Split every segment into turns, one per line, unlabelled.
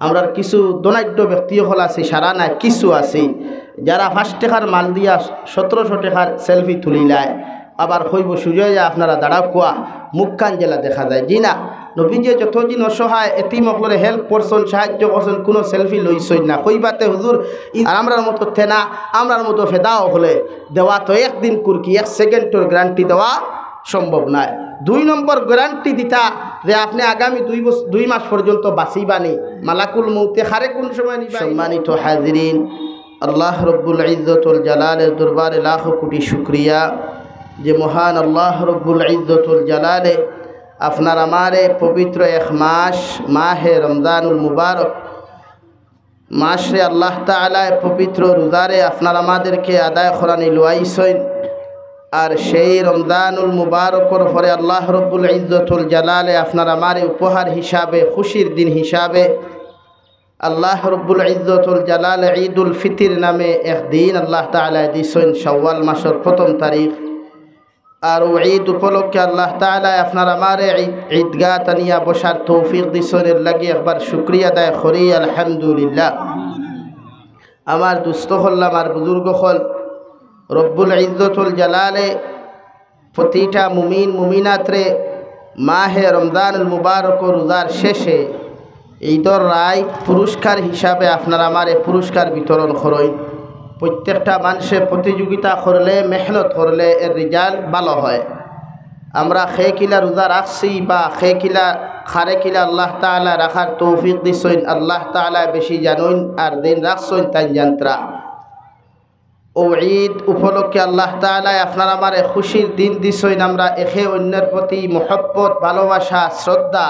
আমরার কিছু দনাঢ্য ব্যক্তি হল আছে, সারা নাই কিছু আছে যারা 5 টাকার মাল দিয়া 1700 টাকার সেলফি তুলিলায়, আবার হইব সুজয় আপনারা দাঁড়াও কোয়া মুখখান জেলা দেখা যায়। জি না, নবীজি যতদিন অসহায় এতিম অকলরে হেল্প করছেন, সাহায্য করছেন, কোনো সেলফি লইছই না। কইবাতে হুজুর আর আমরার মতো থেনা, আমরার মতো ফেদাও হলে দেওয়া তো একদিন কুরকি 1 সেকেন্ডের গ্যারান্টি দেওয়া সম্ভব নয়। 2 নম্বর গ্যারান্টি দিতা যে আপনি আগামী 2 মাস পর্যন্ত বাঁচিবানি, মালাকুল মৌতে হারে কোন সময় নিবা। সম্মানিত হাজিরিন, আল্লাহ রব্বুল ইজ্জতুল জালালের দরবারে লাখ কোটি শুকরিয়া যে মহান আল্লাহ রব্বুল ইজ্জতুল জালালে আপনার আমারে পবিত্র এক মাস মাহে রমজানুল মুবারক মাসে আল্লাহ তাআলা পবিত্র রোজারে আপনার আমাদেরকে আদায় করানি লুয়াইছেন। আর সেই রমজানুল মুবারকর পরে আল্লাহ রব্বুল ইজ্জতুল জালালে আপনার আমারে উপহার হিসাবে, খুশির দিন হিসাবে আল্লাহ রব্বুল ইজ্জতুল জালালে ঈদুল ফিতর নামে একদিন আল্লাহ তাআলা দিছেন শাওয়াল মাসের 1ম তারিখ। আর ঈদ উপলক্ষে আল্লাহ তাআলা আপনার আমারে ঈদগাহ তানিয়া বসার তৌফিক দিছেন। এর লাগি একবার শুকরিয়া আদায় করি আলহামদুলিল্লাহ। আমার দুস্থ হল, আমার বুজুর্গ হল, রব্বুল ইজ্জতুল জালালে প্রতিটা মুমিন মুমিনাতরে মাহে রমজানুল মুবারক রোজার শেষে ঈদর রায় পুরস্কার হিসাবে আপনার আমারে পুরস্কার বিতরণ করেন। প্রত্যেকটা মানুষে প্রতিযোগিতা করলে, মেহনত করলে এর রেজাল্ট ভালো হয়। আমরা কিলা রোজা রাখছি বা কিলা খারে কিলা আল্লাহ তাআলা রাখার তৌফিক দিছেন, আল্লাহ তাআলা বেশি জানুন। আর দিন রাখছেন তাই যন্ত্রা ও ঈদ উপলক্ষে আল্লাহ তাআলা আপনার আমারে খুশির দিন দিছেন। আমরা একে অন্যের প্রতি মহব্বত, ভালোবাসা, শ্রদ্ধা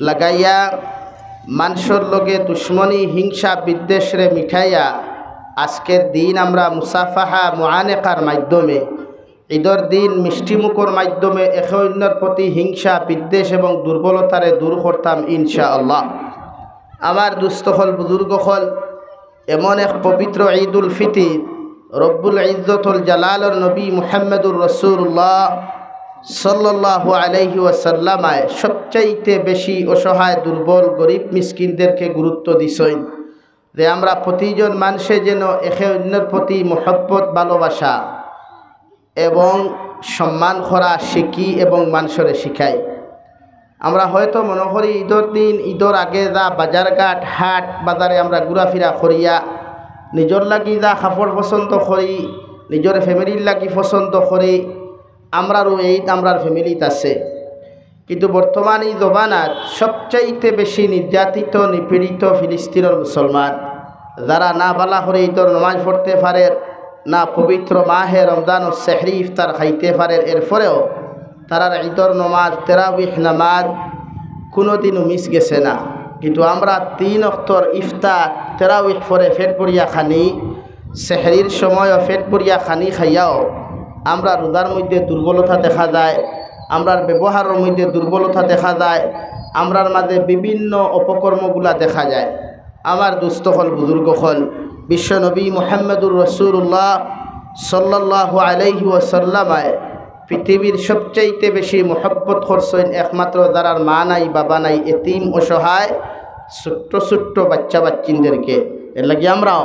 লাগাইয়া মানুষের লগে দুশ্মনী, হিংসা, বিদ্বেষরে মিঠাইয়া আজকের দিন আমরা মুসাফাহা মুআনেকার মাধ্যমে, ঈদর দিন মিষ্টিমুখর মাধ্যমে একে অন্যের প্রতি হিংসা, বিদ্বেষ এবং দুর্বলতারে দূর করতাম ইনশাআল্লাহ। আমার দুস্থ হল, বুজুর্গ হল, এমন এক পবিত্র ঈদুল ফিতর রব্বুল ইজ্জতুল জালালের নবী মুহাম্মদুর রাসূলুল্লাহ সাল্লাল্লাহু আলাইহি ওয়াসাল্লামায় সবচাইতে বেশি অসহায়, দুর্বল, গরিব, মিসকিনদেরকে গুরুত্ব দিছেন যে আমরা প্রতিজন মানুষে যেন একে অন্যের প্রতি মহব্বত, ভালোবাসা এবং সম্মান করা শিখি এবং মানুষরে শিখাই। আমরা হয়তো মনে করি ঈদর দিন, ঈদর আগে যা বাজারঘাট, হাট বাজারে আমরা ঘোরাফেরা করিয়া নিজের লাগি যা কাপড় পছন্দ করি, নিজের ফ্যামিলির লাগি পছন্দ করি, আমরারও ঈদ আমরার ফ্যামিলিতে আছে। কিন্তু বর্তমান এই জমানাত সবচাইতে বেশি নির্যাতিত, নিপীড়িত ফিলিস্তিনের মুসলমান, যারা না বালা করে ঈদর নামাজ পড়তে পারে, না পবিত্র মাহে রমজান ও সেহরি ইফতার খাইতে পারে, এরপরেও তারা ঈদর নামাজ, তারাবিহ নামাজ কোনোদিনও মিস গেছে না। কিন্তু আমরা 3 ওয়াক্তর ইফতার, তারাবিহ পরে পেট ভরিয়া খানি, সেহরির সময়ও পেট ভরিয়া খানি খাইয়াও আমরা রোজার মধ্যে দুর্বলতা দেখা যায়, আমরার ব্যবহারের মধ্যে দুর্বলতা দেখা যায়, আমরার মাঝে বিভিন্ন অপকর্মগুলা দেখা যায়। আমার দুস্থ হল, বুজুর্গ হল, বিশ্বনবী মুহাম্মদুর রাসূলুল্লাহ সাল্লাল্লাহু আলাইহি ওয়াসাল্লামায় পৃথিবীর সবচাইতে বেশি মহব্বত করছেন একমাত্র যারার মা নাই, বাবা নাই, এতিম, অসহায়, ছোট্ট ছোট্ট বাচ্চা বাচ্চিনদেরকে। এর লাগে আমরাও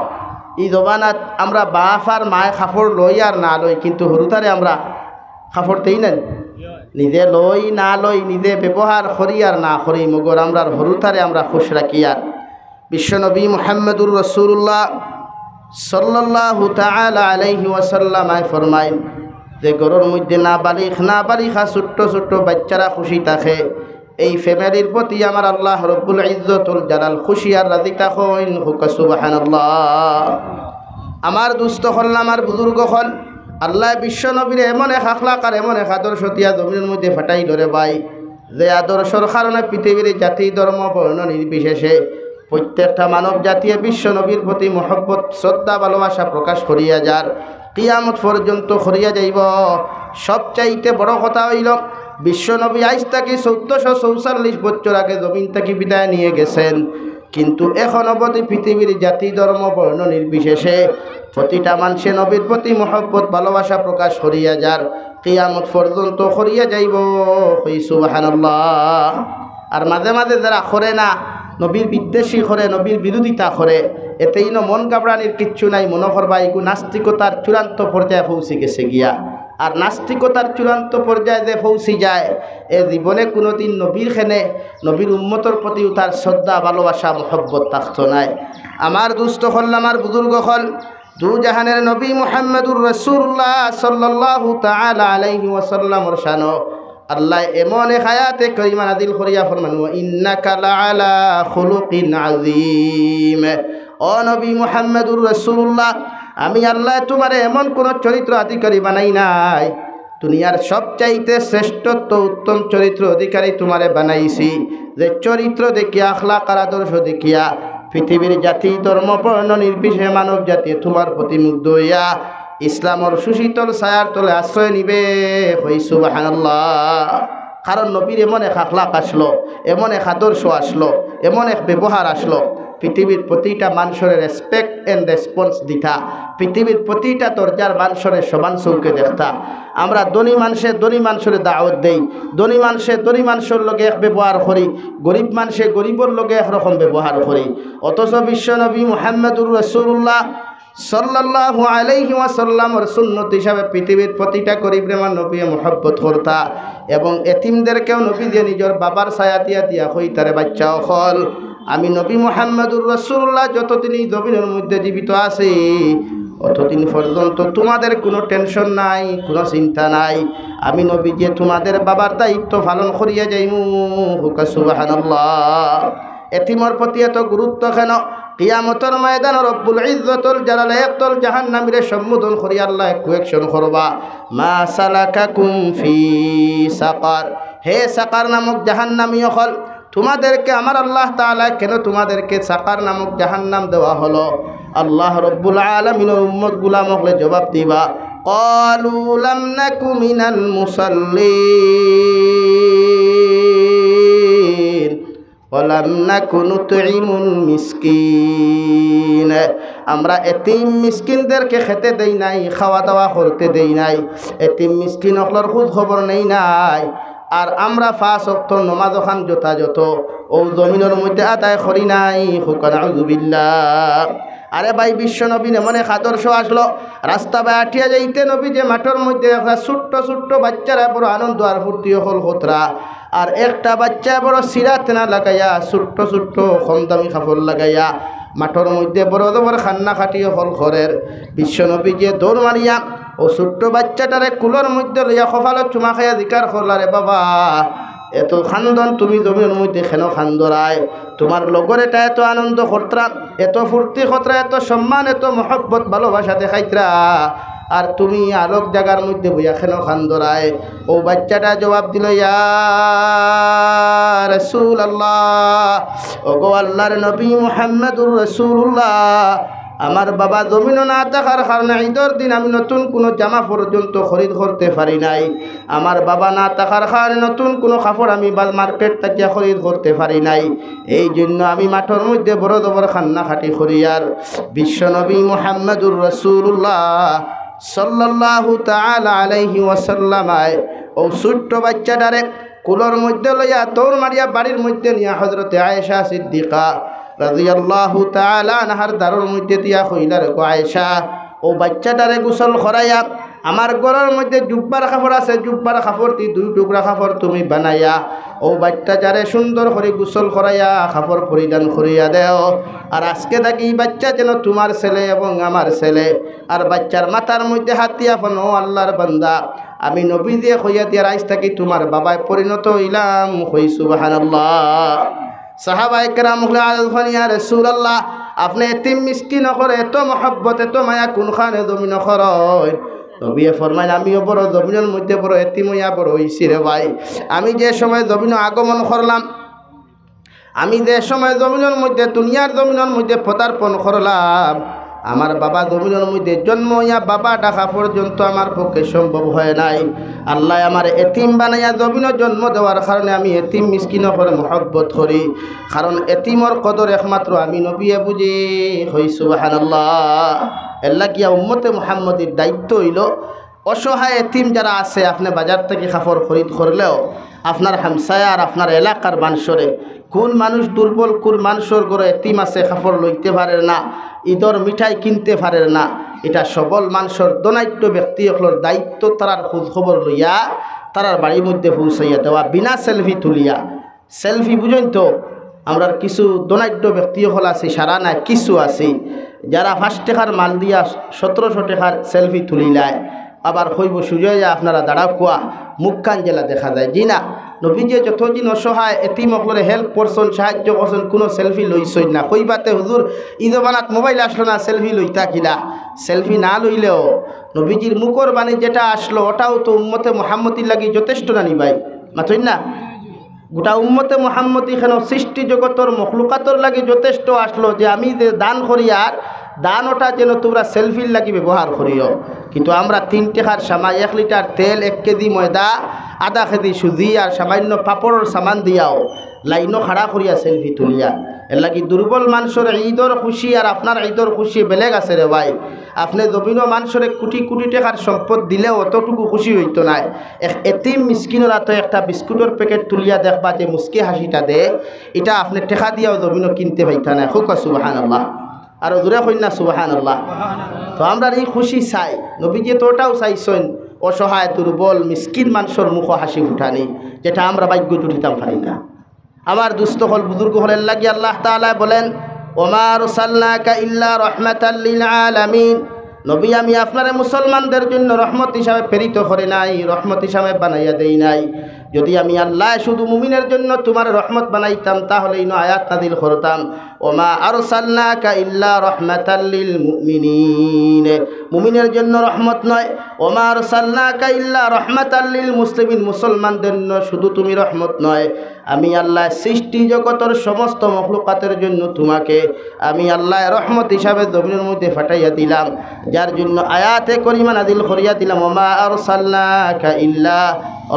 এই জবানাত আমরা বাপ আর মায় কাপড় লই আর না লই, কিন্তু হরুতারে আমরা কাপড় দেই না, নিজে লই না লই, নিজে ব্যবহার করি আর না করি, মগর আমরার হরুতারে আমরা খুশ রাখি। আর বিশ্বনবী মুহাম্মদুর রাসূলুল্লাহ সাল্লাল্লাহু তাআলা আলাইহি ওয়াসাল্লামায় ফরমাইন যে ঘরের মধ্যে না বালিখা ছোট্ট ছোট্ট বাচ্চারা খুশি থাকে, এই ফ্যামিলির প্রতি আমার আল্লাহ রব্বুল ইজ্জতুল জালাল খুশি আর রাজি থাকেন। হুকা সুবহানাল্লাহ। আমার দুস্থ হল, আমার বুজুর্গ হল, আল্লাহ বিশ্ব নবীর এমন এক আখলাক আর এমন এক আদর্শ দিয়া জমিনের মধ্যে ফাটাই ধরে ভাই, যে আদর্শর কারণে পৃথিবীর জাতি, ধর্ম, বর্ণ নির্বিশেষে প্রত্যেকটা মানব জাতীয় বিশ্ব নবীর প্রতি মহব্বত, শ্রদ্ধা, ভালোবাসা প্রকাশ করিয়া যার কিয়ামত পর্যন্ত করিয়া যাইব। সবচাইতে বড় কথা হইল বিশ্বনবী আজ থেকে 1444 বছর আগে জমিন থেকে বিদায় নিয়ে গেছেন, কিন্তু এখন অবধি পৃথিবীর জাতি, ধর্ম, বর্ণ নির্বিশেষে প্রতিটা মানুষে নবীর প্রতি মহব্বত, ভালোবাসা প্রকাশ করিয়া যার কিয়ামত পর্যন্ত করিয়া যাইব। সুবহানাল্লাহ। আর মাঝে মাঝে যারা করে না, নবীর বিদ্বেষী করে, নবীর বিরোধিতা করে, এতেই মন গাবড়ানির কিচ্ছু নাই। মনে করবা এগু নাস্তিকতার চূড়ান্ত পর্যায়ে পৌঁছে গেছে গিয়া। আর নাস্তিকতার চূড়ান্ত পর্যায়ে যে পৌঁছে যায়, এ জীবনে কোনোদিন নবীর খেনে, নবীর উম্মতর প্রতি তার শ্রদ্ধা, ভালোবাসা, মহব্বত থাকতো নাই। আমার দুস্থ হল, আমার বুজুর্গ হল, দু জাহানের নবী মুহাম্মদুর রাসূলুল্লাহ সাল্লাল্লাহু তাআলা আলাইহি ওয়াসাল্লামর শানো আল্লাহ এমন এক আয়াতে কারিমা নাযিল করিয়া ফরমান, ওয়া ইন্নাকা লাআলা খুলুকিন আযীম। ও নবী মুহাম্মদুর রাসূলুল্লাহ, আমি আল্লাহ তোমারে এমন কোন চরিত্র অধিকারী বানাই নাই, দুনিয়ার সবচাইতে শ্রেষ্ঠত্ব উত্তম চরিত্র অধিকারী তোমারে বানাইছি, যে চরিত্র দেখিয়া, আখলাক আর আদর্শ দেখিয়া পৃথিবীর জাতি, ধর্ম, বর্ণ নির্বিশেষে মানব জাতি তোমার প্রতি মুগ্ধ হইয়া ইসলামর সুশীতল ছায়ার তলে আশ্রয় নিবে। হই সুবহানাল্লাহ। কারণ নবীর এমন এক আখলাক আসলো, এমন এক আদর্শ আসলো, এমন এক ব্যবহার আসলো, পৃথিবীর প্রতিটা মানুষের রেসপেক্ট এন্ড রেসপন্স দিতা, পৃথিবীর প্রতিটা দরজার মানুষের সমান চৌকে দেখতা। আমরা ধনী মানুষের দাওয়াত দেই, ধনী মানুষের লগে এক ব্যবহার করি, গরিব মানুষে গরিবর লগে একরকম ব্যবহার করি। অথচ বিশ্ব নবী মুহাম্মদুর রাসূলুল্লাহ সাল্লাল্লাহু আলাইহি ওয়াসাল্লামের সুন্নত হিসাবে পৃথিবীর প্রতিটা গরিবের নবী মহব্বত করতা, এবং এতিমদেরকেও নবী দিয়ে নিজের বাবার ছায়া দিয়া হইতারে বাচ্চা হল। আমি নবী মুহাম্মদুর রাসূলুল্লাহ যতদিন এই জমিনের মধ্যে জীবিত আছি, অতদিন পর্যন্ত তোমাদের কোনো টেনশন নাই, কোনো চিন্তা নাই। আমি নবী যে তোমাদের বাবার দায়িত্ব পালন করিয়া যাইমু। হুকা সুবহানাল্লাহ। এতিমর প্রতি এত গুরুত্ব কেন? কিয়ামতের ময়দানে রব্বুল ইজ্জতুল জালালে একদল জাহান্নামীরে সম্বোধন করি আল্লাহ কোয়েকশন করবা, মা সালাকাকুম ফি সাকার। হে সাকার নামক জাহান্নামী হল, তোমাদেরকে আমার আল্লাহ তাআলা কেন তোমাদেরকে সাকার নামক জাহান্নাম দেওয়া হলো? আল্লাহ রব্বুল আলামিনের উম্মত গুলাম হলে জবাব দিবা, ক্বালু লাম নাকু মিনাল মুসাল্লিন ওয়া লাম নাকু নুতঈমুল মিসকিন। আমরা এতিম মিসকিনদেরকে খেতে দেই নাই, খাওয়া দাওয়া করতে দেই নাই, এতিম মিসকিন হলর খোঁজ খবর নেই নাই। আর আমরা 5 ওয়াক্ত নামাজ খান যথাযথ ও জমিনের মধ্যে আদায় করি নাই। হুকান আউযুবিল্লাহ। আরে ভাই, বিশ্ব নবী এমন এক আদর্শ আসলো, রাস্তা বাটিয়া যাইতে নবী যে মাঠের মধ্যে ছোট্ট ছোট্ট বাচ্চারা বড় আনন্দ আর ফুর্তি হল খতরা, আর একটা বাচ্চা বড় সিরাত না লাগাইয়া ছোট্ট ছোট্ট কম দামি কাপড় লাগাইয়া মাঠের মধ্যে বড় বড় খান্না খাটিয়ে হল ঘরের। বিশ্ব নবী যে দৌড় মারিয়া ও ছোট্ট বাচ্চাটারে কুলোর মধ্যে লইয়া কপালত চুমা খাইয়া জিকার করলা, রে বাবা এত খান্দন তুমি জমির মধ্যে কেন খান্দরায়? তোমার লগর এটা এত আনন্দ করতরা, এত ফুর্তি করতরা, এত সম্মান, এত মহব্বত ভালোবাসা দেখাইতরা, আর তুমি আলোক জায়গার মধ্যে বইয়া কেন খান্দরায়? ও বাচ্চাটা জবাব দিল, ইয়া রাসূলুল্লাহ, ওগো আল্লাহর নবী মুহাম্মদুর রাসূলুল্লাহ, আমার বাবা জমিন না থাকার কারণে ঈদের দিন আমি নতুন কোনো জামা পর্যন্ত খরিদ করতে পারি নাই। আমার বাবা না থাকার কারণে নতুন কোনো কাপড় আমি মার্কেট থেকে খরিদ করতে পারি নাই। এই জন্য আমি মাঠের মধ্যে বড় বড় খান্না খাটি করি। আর বিশ্বনবী মুহাম্মদুর রাসূলুল্লাহ সাল্লাল্লাহু তাআলা আলাইহি ওয়াসাল্লাম ও ছোট্ট বাচ্চাটারে কুলোর মধ্যে লইয়া দৌড় মারিয়া বাড়ির মধ্যে নিয়ে হযরতে আয়েশা সিদ্দিকা রাদিয়াল্লাহু তাআলা আনহার দারুর মধ্যে দিয়া কইলার, গো আয়েশা, ও বাচ্চাটারে গোসল করাইয়া আমার ঘরের মধ্যে জুব্বার কাপড় আছে, জুব্বার কাপড়টি 2 টুকরা কাপড় তুমি বানাইয়া ও বাচ্চাটারে সুন্দর করে গোসল করাইয়া কাপড় পরিধান করিয়া দেও। আর আজকে থাকি বাচ্চা যেন তোমার ছেলে এবং আমার ছেলে। আর বাচ্চার মাথার মধ্যে হাত দিয়া ফোন, ও আল্লাহর বান্দা, আমি নবী দিয়ে কইয়া দিয়া আজ থাকি তোমার বাবায় পরিণত হইলাম। কই সুবহানাল্লাহ। সাহাবায়ে কেরাম হলে আল্লাহ ইয়া রাসূলুল্লাহ, আপনি এতিম মিসকিন করে এত মহব্বত এত মায়া কোনখানে জমিন খরয়? নবী ফরমাইল, আমিও বড় জমিনের মধ্যে বড় এতিম হইয়া বড় হইছি রে ভাই। আমি যে সময় জমিন আগমন করলাম, আমি যে সময় জমিনের মধ্যে দুনিয়ার জমিনের মধ্যে পদার্পণ করলাম, আমার বাবা জমিনের মধ্যে জন্ম হইয়া বাবা ডাকা পর্যন্ত আমার পক্ষে সম্ভব হয় নাই। আল্লাহ আমার এতিম বানাইয়া জমিনে জন্ম দেওয়ার কারণে আমি এতিম মিসকিন করে মহব্বত করি। কারণ এতিমর কদর একমাত্র আমি নবীয়ে বুঝি। হই সুবহানাল্লাহ। এল্লা গিয়া উম্মতে মুহাম্মদীর দায়িত্ব হইল, অসহায় এতিম যারা আছে, আপনি বাজার থেকে কাপড় খরিদ করলেও আপনার হামসায়া আর আপনার এলাকার মানুষরে কোন মানুষ দুর্বল, কোন মানুষের ঘরে এতিম আছে কাপড় লইতে পারে না, ঈদর মিঠাই কিনতে পারে না, এটা সবল মানুষের দনাট্য ব্যক্তি সকলের দায়িত্ব তারার খোঁজ খবর লইয়া তারার বাড়ির মধ্যে পৌঁছাইয়া দেওয়া বিনা সেলফি তুলিয়া। সেলফি বুঝেন তো, আমরা কিছু দনাট্য ব্যক্তি সকল আছে, সারা নাই কিছু আছে যারা 5 টাকার মাল দিয়া 1700 টাকার সেলফি তুলিলায়, আবার হইব সুযোগ আপনারা দাঁড়াও কোয়া মুখখান জেলা দেখা যায়। জি না, নবীজি যতদিন অসহায় এতিম সকলে হেল্প করছেন, সাহায্য করছেন, কোনো সেলফি লইছই না। কইবাতে হুজুর ঈদ বানাত মোবাইল আসলো না, সেলফি লইতা কিলা? সেলফি না লইলেও নবীজির মুখর বাণী যেটা আসলো ওটাও তো উম্মতে মুহাম্মদির লাগি যথেষ্ট না নি ভাই, মাতই না? গোটা উম্মতে মুহাম্মদি কেন সৃষ্টি জগতর মখলুকাতর লাগি যথেষ্ট আসলো যে আমি যে দান করি আর দান ওটা যেন তোমরা সেলফির লাগি ব্যবহার করিও। কিন্তু আমরা 3 টাকার সামাই 1 লিটার তেল, 1 কেজি ময়দা, আধা কেজি সুজি আর সামান্য পাপড়ের সামান দিয়াও লাইনও খাড়া করিয়া সেলফি তুলিয়া। এর লাগি দুর্বল মানুষের ঈদর খুশি আর আপনার ঈদর খুশি বেলেগ আছে রে ভাই। আপনি জমিন মানুষের কোটি কোটি টাকার সম্পদ দিলেও অতটুকু খুশি হইতো না। এতিম মিসকিনরা তো একটা বিস্কুটের প্যাকেট তুলিয়া দেখবা যে মুস্কি হাসিটা দে, এটা আপনি টাকা দিয়াও জমিনও কিনতে পাইতা না। খুব সুবহানাল্লাহ, আর দূরে কই না সুবহানাল্লাহ। তো আমরা এই খুশি চাই, নবীজি তো ওটাও চাইছেন অসহায় দুর্বল মিসকিন মানুষের মুখ হাসি ফুটানি, যেটা আমরা ভাগ্য জুটিতাম পারি না। আমার দুস্থ হল বুজুর্গ হলেন লাগি আল্লাহ তাআলা বলেন ওমা আরসালনাকা ইল্লা রাহমাতাল লিল আলামিন, নবী আমি আপনারা মুসলমানদের জন্য রহমত হিসাবে প্রেরিত করে নাই, রহমত হিসাবে বানাইয়া দেই নাই। যদি আমি আল্লাহ শুধু মুমিনের জন্য তোমার রহমত বানাইতাম তাহলে ইনো আয়াত নাযিল করতাম ওমা আরসালনাকা ইল্লা রাহমাতাল লিল মুমিনিন, মুমিনের জন্য রহমত নয়। ওমা আরসালনাকা ইল্লা রাহমাতাল লিল মুসলিমিন, মুসলমানদের জন্য শুধু তুমি রহমত নয়, আমি আল্লাহ সৃষ্টি জগতের সমস্ত মখলুকাতের জন্য তোমাকে আমি আল্লাহ রহমত হিসাবে জমিনের মধ্যে ফাটাইয়া দিলাম। যার জন্য আয়াতে করিমা নাযিল করিয়া দিলাম ওমা আরসালনাকা ইল্লা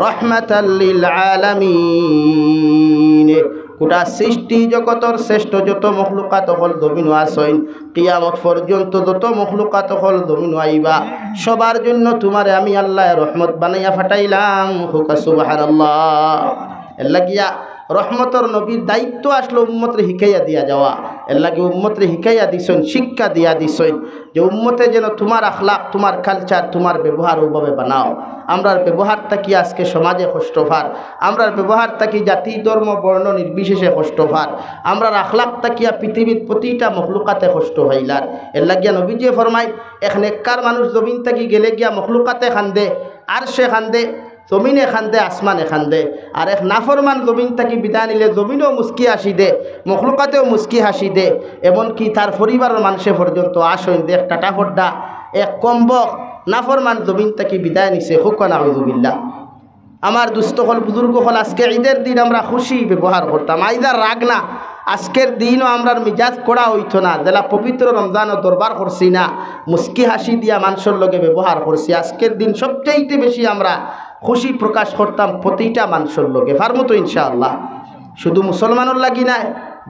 রাহমাতাল লিল আলামিন। গোটা সৃষ্টি জগতের শ্রেষ্ঠ যত মখলুকাত হল জমিন আসইন, কিয়ামত পর্যন্ত যত মখলুকাত হল জমিন আইবা, সবার জন্য তোমারে আমি আল্লাহ রহমত বানাইয়া ফাটাইলাম। হুকা সুবহানাল্লাহ। এর লাগিয়া রহমতর নবীর দায়িত্ব আসলো উম্মতরে শিখাইয়া দিয়া যাওয়া। এর লাগে উম্মতরে শিখাইয়া দিছেন, শিক্ষা দিয়া দিছেন যে উম্মতে যেন তোমার আখলাক, তোমার কালচার, তোমার ব্যবহার ওইভাবে বানাও। আমরার ব্যবহারটা কি আজকে সমাজে কষ্টভার, আমরার ব্যবহারটা কি জাতি ধর্ম বর্ণ নির্বিশেষে কষ্টভার, আমরার আখলাকটা কি পৃথিবীর প্রতিটা মখলুকাতে কষ্ট হইলার। এর লাগিয়া নবীজি ফরমাই এক নেককার মানুষ জমিন থাকি গেলে গিয়া মখলুকাতে খান্দে, আর সে খান্দে, জমিনে খান্দে, আসমানে খান্দে। আর এক নাফরমান জমিন থাকি বিদায় নিলে জমিনও মুস্কি হাসি দে, মখলুকাতেও মুস্কি হাসি দে, এমনকি তার পরিবারের মানুষে পর্যন্ত আসইন দেখ টাটা ফড্ডা এক কম্বক নাফরমান জমিন থাকি বিদায় নিছে। হুক নাউযুবিল্লাহ। আমার দুস্থ হল বুজুর্গ হল আজকে ঈদের দিন আমরা খুশি ব্যবহার করতাম, আইদার রাগ না। আজকের দিনও আমরা মিজাজ করা হইতো না, যেলা পবিত্র রমজানও দরবার করছি না, মুস্কি হাসি দিয়া মানুষের লগে ব্যবহার করছি। আজকের দিন সবচেয়ে বেশি আমরা খুশি প্রকাশ করতাম প্রতিটা মানুষের লগে, পারমো তো ইনশাআল্লাহ। শুধু মুসলমানের লাগি নাই,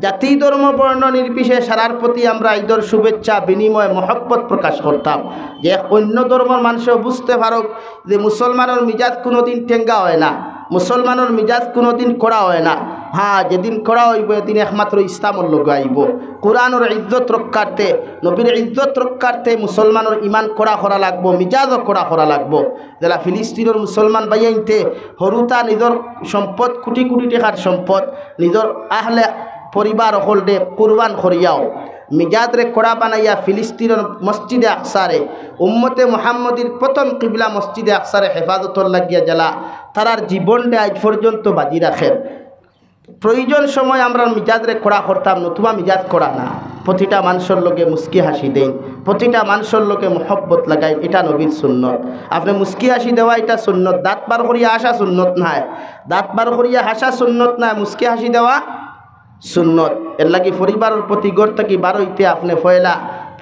জাতি ধর্ম বর্ণ নির্বিশেষে সারার প্রতি আমরা ঈদের শুভেচ্ছা বিনিময় মহব্বত প্রকাশ করতাম, যে অন্য ধর্মের মানুষও বুঝতে পারুক যে মুসলমানের মিজাজ কোনোদিন টেঙ্গা হয় না, মুসলমানের মিজাজ কোনোদিন করা হয় না। হ্যাঁ, যেদিন করা হইব এদিন একমাত্র ইসলামের লোক আইব। কোরআনের ইজ্জত রক্ষার্থে, নবীর ইজ্জত রক্ষার্থে মুসলমানের ইমান করা লাগবো, মিজাজও করা লাগবো। যারা ফিলিস্তিনের মুসলমান বাইয়াইতে হরুতা নিজের সম্পদ, কোটি কোটি টাকার সম্পদ নিজের আহলে পরিবার হলডে কুরবান করিয়াও মিজাদরে কড়া বানাইয়া ফিলিস্তিনের মসজিদে আকসারে উম্মতে মুহাম্মদির প্রথম কিবলা মসজিদে আকসারে হেফাজতর লাগিয়া জ্বালা তারার জীবনটা আজ পর্যন্ত বাজি রাখেন। প্রয়োজন সময় আমরা মিজাদরে কড়া করতাম, নতুবা মিজাদ করা না। প্রতিটা মানুষের লোকে মুস্কি হাসি দেন, প্রতিটা মানুষের লোকে মহব্বত লাগাই, এটা নবীর সুন্নত। আপনি মুস্কি হাসি দেওয়া এটা সুন্নত, দাঁত বার করিয়া হাসা সুন্নত নাই, দাঁত বার করিয়া হাসা সুন্নত নাই, মুস্কি হাসি দেওয়া সুন্নত। এর লাগি পরিবারের প্রতি গড় থাকি বারোইতে আপনি ফয়লা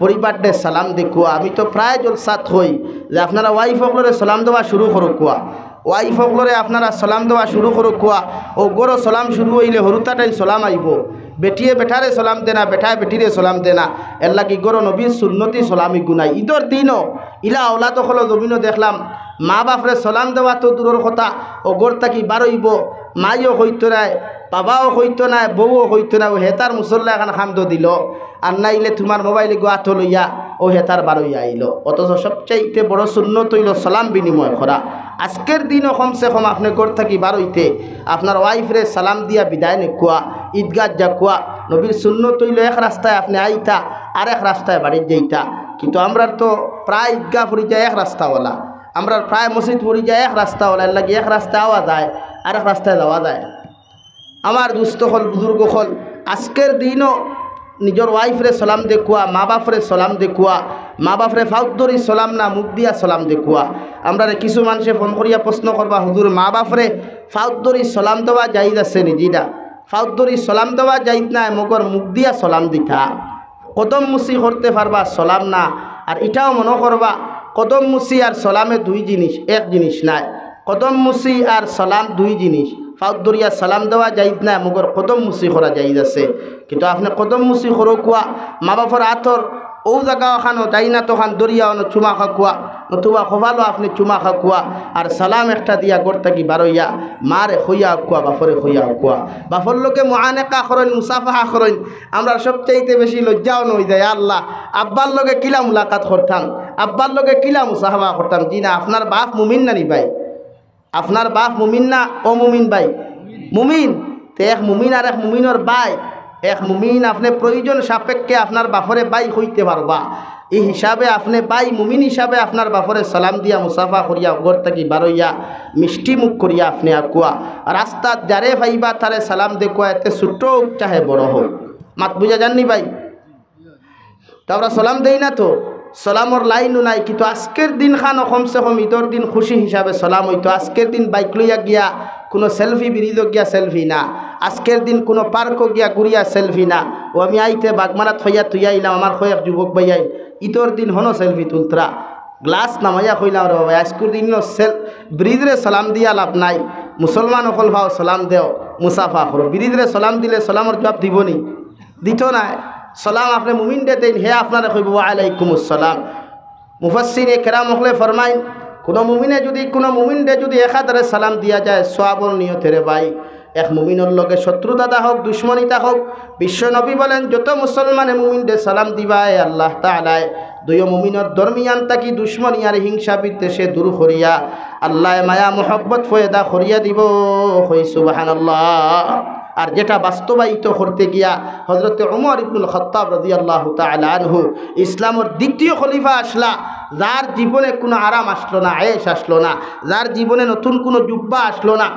পরিবারটে সালাম দেখুয়া। আমি তো প্রায় জলসাত হই যে আপনারা ওয়াইফ সকলরে সালাম দেওয়া শুরু করো কুয়া, ওয়াইফ সকলরে আপনারা সালাম দেওয়া শুরু করো কুয়া। ও গড়ো সালাম শুরু হইলে হরুতাটাই সালাম আইব, বেটিয়ে বেটারে সালাম দেনা, বেটায় বেটিরে সালাম দেনা। এর লাগি গড়ো নবীর সুন্নতি সালামি গুনাই। ঈদর দিনও ইলা ওলাদ হলো জমিনও দেখলাম মা বাপরে সালাম দেওয়া তো দূরের কথা, ও গড় থাকি বারইব মাইও হইতো নাই, বাবাও হইতো নাই, বউও হইতো না, ও হেতার মুসল্লা এখন খান্দ দিল, আর নাইলে তোমার মোবাইলে গোয়াত লইয়া ও হেতার বারইয়া আইল। অথচ সবচাইতে বড় সুন্নত হইল সালাম বিনিময় করা। আজকের দিনও কমসে কম আপনি ঘর থাকি বারইতে আপনার ওয়াইফরে সালাম দিয়া বিদায় নেকুয়া, ঈদগাহ যা কুয়া। নবীর সুন্নত হইল এক রাস্তায় আপনি আইতা আর এক রাস্তায় বাড়ির যাইতা। কিন্তু আমরা তো প্রায় ঈদগাহ পড়ি যায় এক রাস্তাওয়ালা, আমরা প্রায় মসজিদ পড়ি যায় এক রাস্তাওয়ালা, এর লাগে এক রাস্তায় আওয়া যায় আর এক রাস্তায় যাওয়া যায়। আমার দুস্থ হল বুজুর্গ হল আজকের দিনও নিজের ওয়াইফরে সালাম দেখুয়া, মা বাপরে সালাম দেখুয়া, মা বাপরে ফাউদ্দরি সালাম না মুখ দিয়া সালাম দেখুয়া। আমরা কিছু মানুষে ফোন করিয়া প্রশ্ন করবা, হুজুর মা বাপরে ফাউদ্দরি সালাম দেওয়া যাইদ আছে নিজিরা? ফাউদ্দরি সালাম দেওয়া যাইত না, মগর মুখ দিয়া সালাম দিতা। কদম মুসি করতে পারবা সালাম না। আর এটাও মনে করবা কদম মুসি আর সালামে দুই জিনিস, এক জিনিস নাই। কদম মুসি আর সালাম দুই জিনিস। ফাউদ্দরিয়া সালাম দেওয়া যাইত না, মগর কদম মুসি করা যাইদ আছে। কিন্তু আপনি কদম মুসি করো কুয়া, মা বাপর আতর ও জায়গা ওখানো তাই না তখন দরিয়া চুমা খাকুয়া, নতুবা খোভালো আপনি চুমা খাকুয়া। আর সালাম একটা দিয়া করতে কি বারইয়া মারে হইয়া কুয়া, বাপরে হইয়া কুয়া। বাপর লোকে মহানেকা করেন, মুসাফাহা করেন। আমরা সবচাইতে বেশি লজ্জাও নই যায় আল্লাহ আব্বার লোকে কিলা মুলাকাত করতাম, আব্বার লোকে কিলা মুসাফা করতাম। জি না, আপনার বাপ মুমিন না নি ভাই? আপনার বাপ মুমিন না ও মুমিন ভাই? মুমিন। তো এক মুমিন আর এক মুমিনের ভাই, এক মুমিন আপনি প্রয়োজন সাপেক্ষে আপনার বাপরে বাই হইতে পারবা। এই হিসাবে আপনি বাই মুমিন হিসাবে আপনার বাপরে সালাম দিয়া মুসাফা করিয়া ঘর থাকি বারইয়া মিষ্টি মুখ করিয়া আপনি আকুয়া। রাস্তাত যারে ভাইবা তারে সালাম দেখুয়া, এতে ছোট হোক চাহে বড় হোক। মাত বুঝা জাননি ভাই? তো আমরা সালাম দেই না, তো সালামর লাইনও নাই। কিন্তু আজকের দিন খান কমসে কম ঈদর দিন খুশি হিসাবে সালাম হইতো। আজকের দিন বাইক লইয়া গিয়া কোনো সেলফি বিরিদ গিয়া সেলফি না, আজকের দিন কোনো পার্কও গিয়া ঘুরিয়া সেলফি না। ও আমি আইতে বাগমারাত হইয়া থইয়া আইলাম, আমার কয়েক যুবক ভাইয়াই ঈদর দিন হনো সেলফি তুলতরা, গ্লাস নামাইয়া কইলাম রে বাবা আজকের দিন ব্রিজরে সালাম দিয়া লাভ নাই। মুসলমান অকল ভাও সালাম দেও, মুসাফা করো। ব্রিজরে সালাম দিলে সালামর জবাব দিবনি? দিত না। সালাম আপনি মুমিন দেন, হে আপনারা কইব ওয়া আলাইকুমুস সালাম। মুফাসসিরে কেরাম হলে ফরমাইন, কোনো মুমিনে যদি কোনো মুমিনরে যদি একাধারে সালাম দিয়া যায় সওয়াবর নিয়তেরে ভাই, এক মুমিনের লগে শত্রুতা হোক দুশ্মনিতা হোক, বিশ্ব নবী বলেন যত মুসলমানে মুমিনরে সালাম দিবায় আল্লাহ তাআলা দুই মুমিনের দরমিয়ান তাকি দুশ্মনী আর হিংসা বিদ্বেষে দূর করিয়া আল্লাহ মায়া মোহব্বত ফয়দা করিয়া দিব। হই সুবহানাল্লাহ। আর যেটা বাস্তবায়িত করতে গিয়া হযরতে ওমর ইবনুল খাত্তাব রাদিয়াল্লাহু তাআলা আনহু ইসলামের দ্বিতীয় খলিফা আসলা, যার জীবনে কোনো আরাম আসলো না, আয়েশ আসলো না, যার জীবনে নতুন কোনো জুব্বা আসলো না,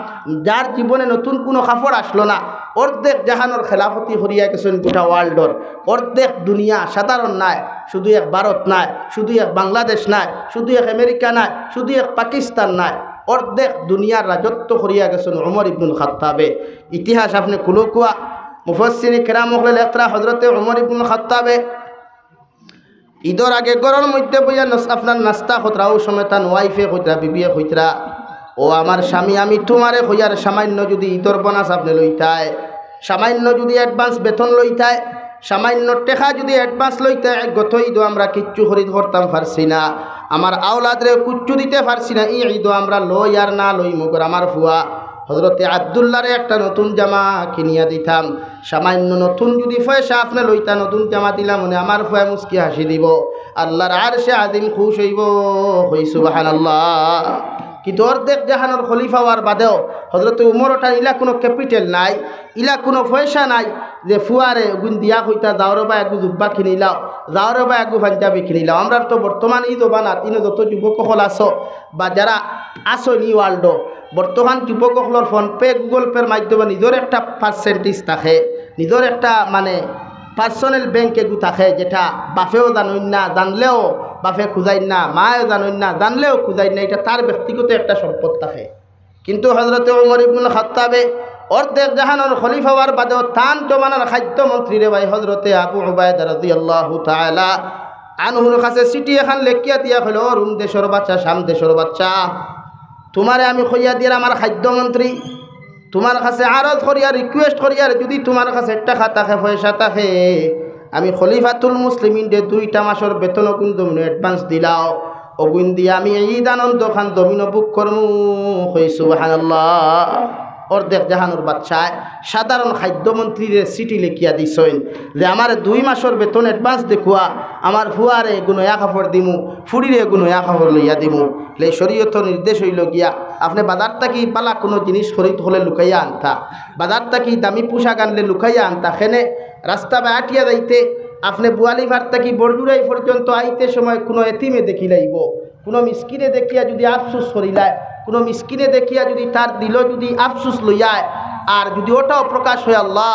যার জীবনে নতুন কোনো কাপড় আসলো না, অর্ধেক জাহানোর খেলাফতি হরিয়া গেছেন গোটা ওয়ার্ল্ডর। অর্ধেক দুনিয়া সাধারণ নাই, শুধু এক ভারত নাই, শুধু এক বাংলাদেশ নাই, শুধু এক আমেরিকা নাই, শুধু এক পাকিস্তান নাই, অর্ধেক দুনিয়ার রাজত্ব করিয়া গেছেন ওমর ইবনুল খাত্তাবে। ইতিহাস আপনি কুলকুয়া মুফাসসিরে কেরাম হলে লেখরা হযরতে ওমর ইবনুল খাত্তাবে ঈদর আগে গরর মধ্যে বইয়া আপনার নাস্তা খতরা, ও সময় তার ওয়াইফে কইতরা, বিবিয়ে কইতরা, ও আমার স্বামী আমি তোমারে কইয়ার সামান্য যদি ঈদর বোনাস আপনি লইতায়, সামান্য যদি অ্যাডভান্স বেতন লইতায়, সামান্য টেকা যদি অ্যাডভান্স লইতায়, গত ঈদও আমরা কিচ্ছু খরিদ করতাম পারছি না, আমার আওলাদরে কুচ্ছু দিতে পারছি না, এই ঈদও আমরা লই আর না লই মুগর আমার ফুয়া হযরতে আব্দুল্লাহরে একটা নতুন জামা কিনিয়া দিতাম। সামান্য নতুন যদি পয়সা আপনি লইতা, নতুন জামা দিলাম মানে আমার ফুয়া মুস্কি হাসি দিব, আল্লাহর আরশে আযীম খুশ হইব। হই সুবহানাল্লাহ। কিন্তু অর্ধেক জাহানোর খলিফা হওয়ার বাদেও হযরতে উমরটা ইলা কোনো ক্যাপিটাল নাই, ইলা কোনো পয়সা নাই যে ফুয়ারে গুণ দিয়া কইতা যাওয়ার বা একগু জুব্বা কিনিলাও, যাওয়ার বা একগু পাঞ্জাবি কিনিলাও। আমরা তো বর্তমান ঈদ বানাত ইনো যত যুবকসকল আছো বা যারা আছো নি ওয়ার্ল্ড, বর্তমান যুবকসকলের ফোনপে গুগল পের মাধ্যমে নিজের একটা পার্সেন্টেজ থাকে, নিজের একটা মানে পার্সোনাল ব্যাংক এগু থাকে, যেটা বাপেও জানইন না, জানলেও বাপে খুঁজাইন না, মায়েও জানইন না, জানলেও খুঁজাইন না, এটা তার ব্যক্তিগত একটা সম্পদ থাকে। কিন্তু হযরতে ওমর ইবনুল খাত্তাবে অর্ধেক জাহানোর খলিফা হওয়ার বাদেও তান জমানার খাদ্যমন্ত্রী রে ভাই হযরতে আবু উবায়দা রাদিয়াল্লাহু তাআলা আনহুর কাছে চিঠি এখন লেখিয়া দিয়া হলো, রুম দেশের বাচ্চা, শাম দেশের বাচ্চা, তোমারে আমি কইয়া দিয়ার আমার খাদ্যমন্ত্রী, তোমার কাছে আরজ করিয়া রিকোয়েস্ট করিয়ার যদি তোমার কাছে টাকা থাকে পয়সা থাকে, আমি খলিফাতুল মুসলিমিন দে 2টা মাসের বেতন গুণ দমিনো অ্যাডভান্স দিলাও, অগুণ দিয়া আমি ঈদ আনন্দ খান দমিনো বুক করমু। হই সুবহানাল্লাহ। অর্ধেক জাহানোর বাচ্চায় সাধারণ খাদ্যমন্ত্রীর চিঠি লিখিয়া দিছেন যে আমার 2 মাসের বেতন অ্যাডভান্স দেখুয়া আমার ফুয়ারে গুনয়া কাপড় দিমু ফুড়িরে গুনয়া কাপড় লইয়া দিমু লে শরীয়তের নির্দেশ হইল গিয়া আপনি বাজার থাকি পালা কোনো জিনিস খরিদ হলে লুকাইয়া আনতা বাজার থাকি দামি পোশাক আনলে লুকাইয়া আনতা খেনে রাস্তা বা আটিয়া যাইতে আপনি বুয়ালি ভার থাকি বরজুরাই পর্যন্ত আইতে সময় কোনো এতিমে দেখি লাইব কোনো মিসকিনে দেখিয়া যদি আফসুস করিলায় কোনো মিসকিনে দেখিয়া যদি তার দিল যদি আফসুস লইয়ায় আর যদি ওটাও প্রকাশ হয় আল্লাহ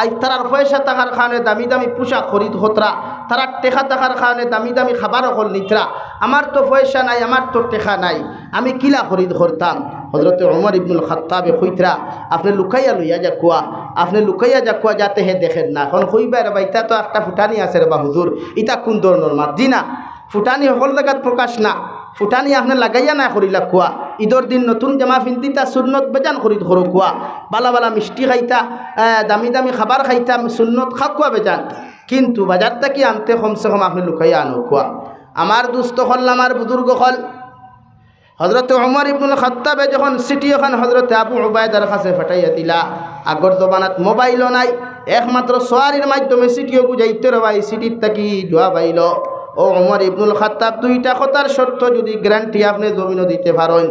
আজ তারার পয়সা থাকার কারণে দামি দামি পোশাক খরিদ হতরা তারা টেকা থাকার কারণে দামি দামি খাবারও হল নিতরা আমার তো পয়সা নাই আমার তো টেকা নাই আমি কিলা খরিদ করতাম হযরত ওমর ইবনুল খাত্তাবে কইতরা আপনি লুকাইয়া লইয়া যা কুয়া আপনি লুকাইয়া যা কুয়া যাতে হে দেখেন না এখন কইবার বাইতা তো একটা ফুটানি আছে রে বা হুজুর ইটা কোন ধরনের মাত জি না ফুটানি সকল জায়গাত প্রকাশ না ফুটানি আপনি লাগাইয়া না করিলা কুয়া ঈদর দিন নতুন জামা পিন্ধিতা সুন্নত বেজান খরিদ করো কুয়া বালা বালা মিষ্টি খাইতা দামি দামি খাবার খাইতা সুন্নত খাকুয়া বেজান কিন্তু বাজার থেকে আনতে কমসে কম আপনি লুকাইয়া আনো কুয়া আমার দুস্থ হল আমার বুজুর্গ হল হযরত ওমর ইবনুল খাত্তাবে যখন চিঠি এখন হযরত আবু উবায়দার কাছে ফাটাইয়া দিলা আগর জমানাত মোবাইলও নাই একমাত্র সোয়ারির মাধ্যমে চিঠিও বুঝাইতে রবা এই চিঠির থাকি জোয়া পাইল ও ওমর ইবনুল খাত্তাব 2টা কথার শর্ত যদি গ্যারান্টি আপনি জমিনও দিতে পারেন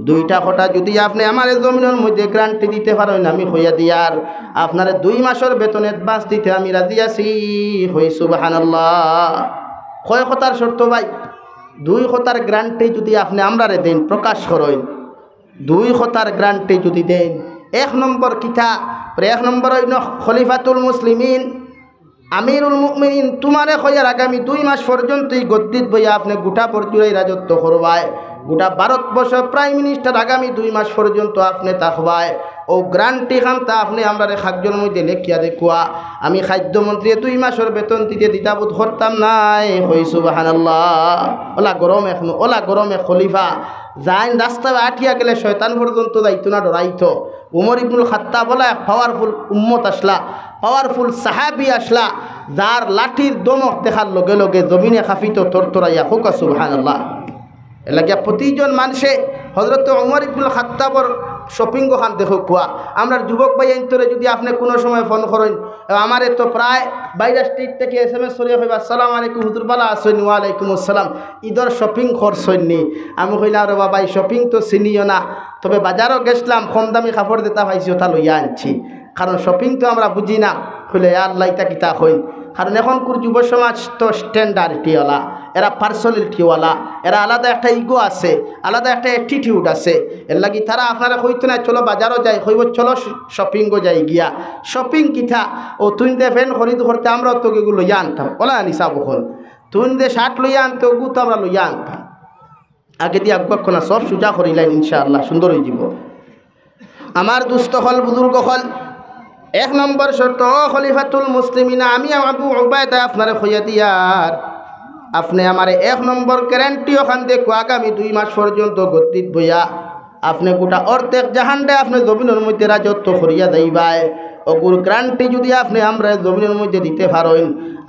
2টা কথা যদি আপনি আমার জমিনের মধ্যে গ্যারান্টি দিতে পারেন আমি হইয়া দিয়ার আপনার 2 মাসের বেতন অ্যাডভান্স দিতে আমি রাজি আছি হই সুবহানাল্লাহ কয় কথার শর্ত ভাই 2 কথার গ্যারান্টি যদি আপনি আমরারে দেন প্রকাশ করেন 2 কথার গ্যারান্টি যদি দেন 1 নম্বর কিতা 1 নম্বর হইল খলিফাতুল মুসলিমিন আমিরুল মুমিনিন তোমারে কইয়ার আগামী 2 মাস পর্যন্ত এই গদ্দিত বইয়া আপনি গোটা পর্যুরাই রাজত্ব করবায় গোটা ভারতবর্ষ প্রাইম মিনিস্টার আগামী 2 মাস পর্যন্ত আপনি থাকবায় ও গ্যারান্টি খানতা আপনি আমরারে খাদ্যর মধ্যে লেখিয়া দেখুয়া আমি খাদ্যমন্ত্রী 2 মাসের বেতন দিতে দ্বিধাবোধ করতাম নাই হই সুবহানাল্লাহ ওলা গরমে খলিফা যাইন রাস্তা আটিয়া গেলে শয়তান পর্যন্ত যাইতো না ডরাইতো উমর ইবনুল খাত্তাব বলা পাওয়ারফুল উম্মত আসলা পাওয়ারফুল সাহাবি আসলা যার লাঠির দমক দেখার লগে লগে জমিনে খাফিত তরতরাইয়া হোকা সুবহানাল্লাহ এলাকা প্রতিজন মানুষে হযরত ওমর ইবনুল খাত্তাবর শপিং গোখান দেখো কুয়া আমরা যুবক ভাই অন্তরে যদি আপনি কোনো সময় ফোন করেন আমার তো প্রায় 22 স্ট্রিট থেকে SMS সরিয়ে হইবা আসসালামু আলাইকুম হুজুর বালা আসেন ওয়া আলাইকুম আসসালাম ঈদর শপিং করছনি আমি কইলা রে বাবা এই শপিং তো চিনিও না তবে বাজারও গেছলাম কম দামি কাপড় দিতা পাইছি ওটা লইয়া আনছি কারণ শপিং তো আমরা বুঝি না কইলে আল্লাহ ইতা কিতা কই কারণ এখনকার যুব সমাজ তো স্ট্যান্ডার্ডিওয়ালা এরা পার্সোনালিটিওয়ালা এরা আলাদা একটা ইগো আছে আলাদা একটা অ্যাটিটিউড আছে এর লাগি তারা আপনারা কইতো না চলো বাজারও যাই কইব চলো শপিংও যাই গিয়া শপিং কিথা ও তুই দে ফ্যান খরিদ করতে আমরা তো এগুলো লইয়া আনতাম ওলা নিসা বখন তুই দে শার্ট লইয়া আনতে ওগু তো আমরা লইয়া আনতাম আগে দিয়ে আগ্রহ না সব সুজা করিলেন ইনশাআল্লাহ সুন্দর হয়ে যাব আমার দুস্থ হল বুজুর্গ হল 1 নম্বর শর্ত খলিফাতুল মুসলিমিনা আমি আবু উবায়দা আপনারে কইয়া দিয়ার আপনি আমার 1 নম্বর গ্যারান্টি ওখান দেখো আগামী 2 মাস পর্যন্ত গদ্দিত বইয়া আপনি গোটা অর্ধেক জাহানটা আপনি জমিনের মধ্যে রাজত্ব করিয়া যাইবাই ওগুর গ্যারান্টি যদি আপনি আমরা জমিনের মধ্যে দিতে পারেন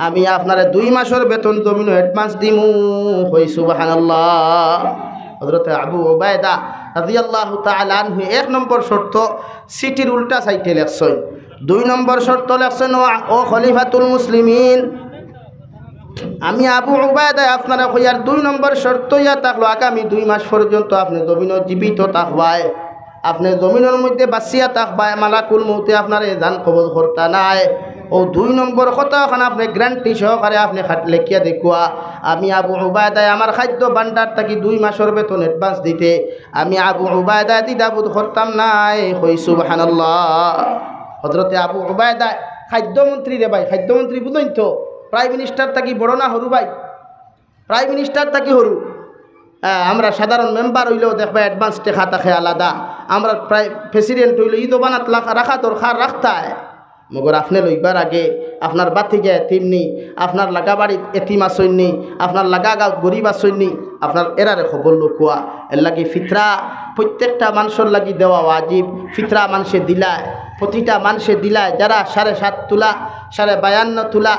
আমি আপনারে 2 মাসের বেতন জমিন অ্যাডভান্স দিমু হই সুবহানাল্লাহ হযরত আবু উবায়দা রাদিয়াল্লাহু তাআলা আনহু 1 নম্বর শর্ত সিটির উল্টা সাইডে লেখছেন 2 নম্বর শর্ত লেখছেন ও খলিফাতুল মুসলিমিন আমি আবু উবায়দা আপনারা কইয়ার 2 নম্বর শর্ত ইয়া থাকলো আগামী 2 মাস পর্যন্ত আপনি জমিন জীবিত থাকবায় আপনি জমিনের মধ্যে বাঁচিয়া থাকবায় মালাকুল মউতে আপনার জান কবজ করতা নাই ও 2 নম্বর কথা ওখানে আপনি গ্যারান্টি সহকারে আপনি লেখিয়া দেখুয়া আমি আবু উবায়দা আমার খাদ্য ভান্ডার থাকি 2 মাসের বেতন অ্যাডভান্স দিতে আমি আবু উবায়দা দ্বিধাবোধ করতাম নাই হই সুবহানাল্লাহ হযরতে আবু উবায়দা খাদ্যমন্ত্রী রে ভাই খাদ্যমন্ত্রী বুঝেন তো প্রাইম মিনিস্টার থাকি বড় না হরু ভাই প্রাইম মিনিস্টার থাকি হরু আমরা সাধারণ মেম্বার হইলেও দেখবা অ্যাডভান্স টেকা থাকে আলাদা আমরা প্রায় প্রেসিডেন্ট হইলে ঈদ বানাত রাখা দরকার রাখতায় মগর আপনি লইবার আগে আপনার বাতি যায় এতিমনি আপনার লাগা বাড়িত এতিম আসইনি আপনার লাগা গাঁত গরিব আসইনি আপনার এরারে খবর লুকুয়া এর লাগি ফিতরা প্রত্যেকটা মানুষের লাগি দেওয়া ওয়াজিব ফিতরা মানুষে দিলায় প্রতিটা মানুষে দিলায় যারা 7.5 তোলা 52 তোলা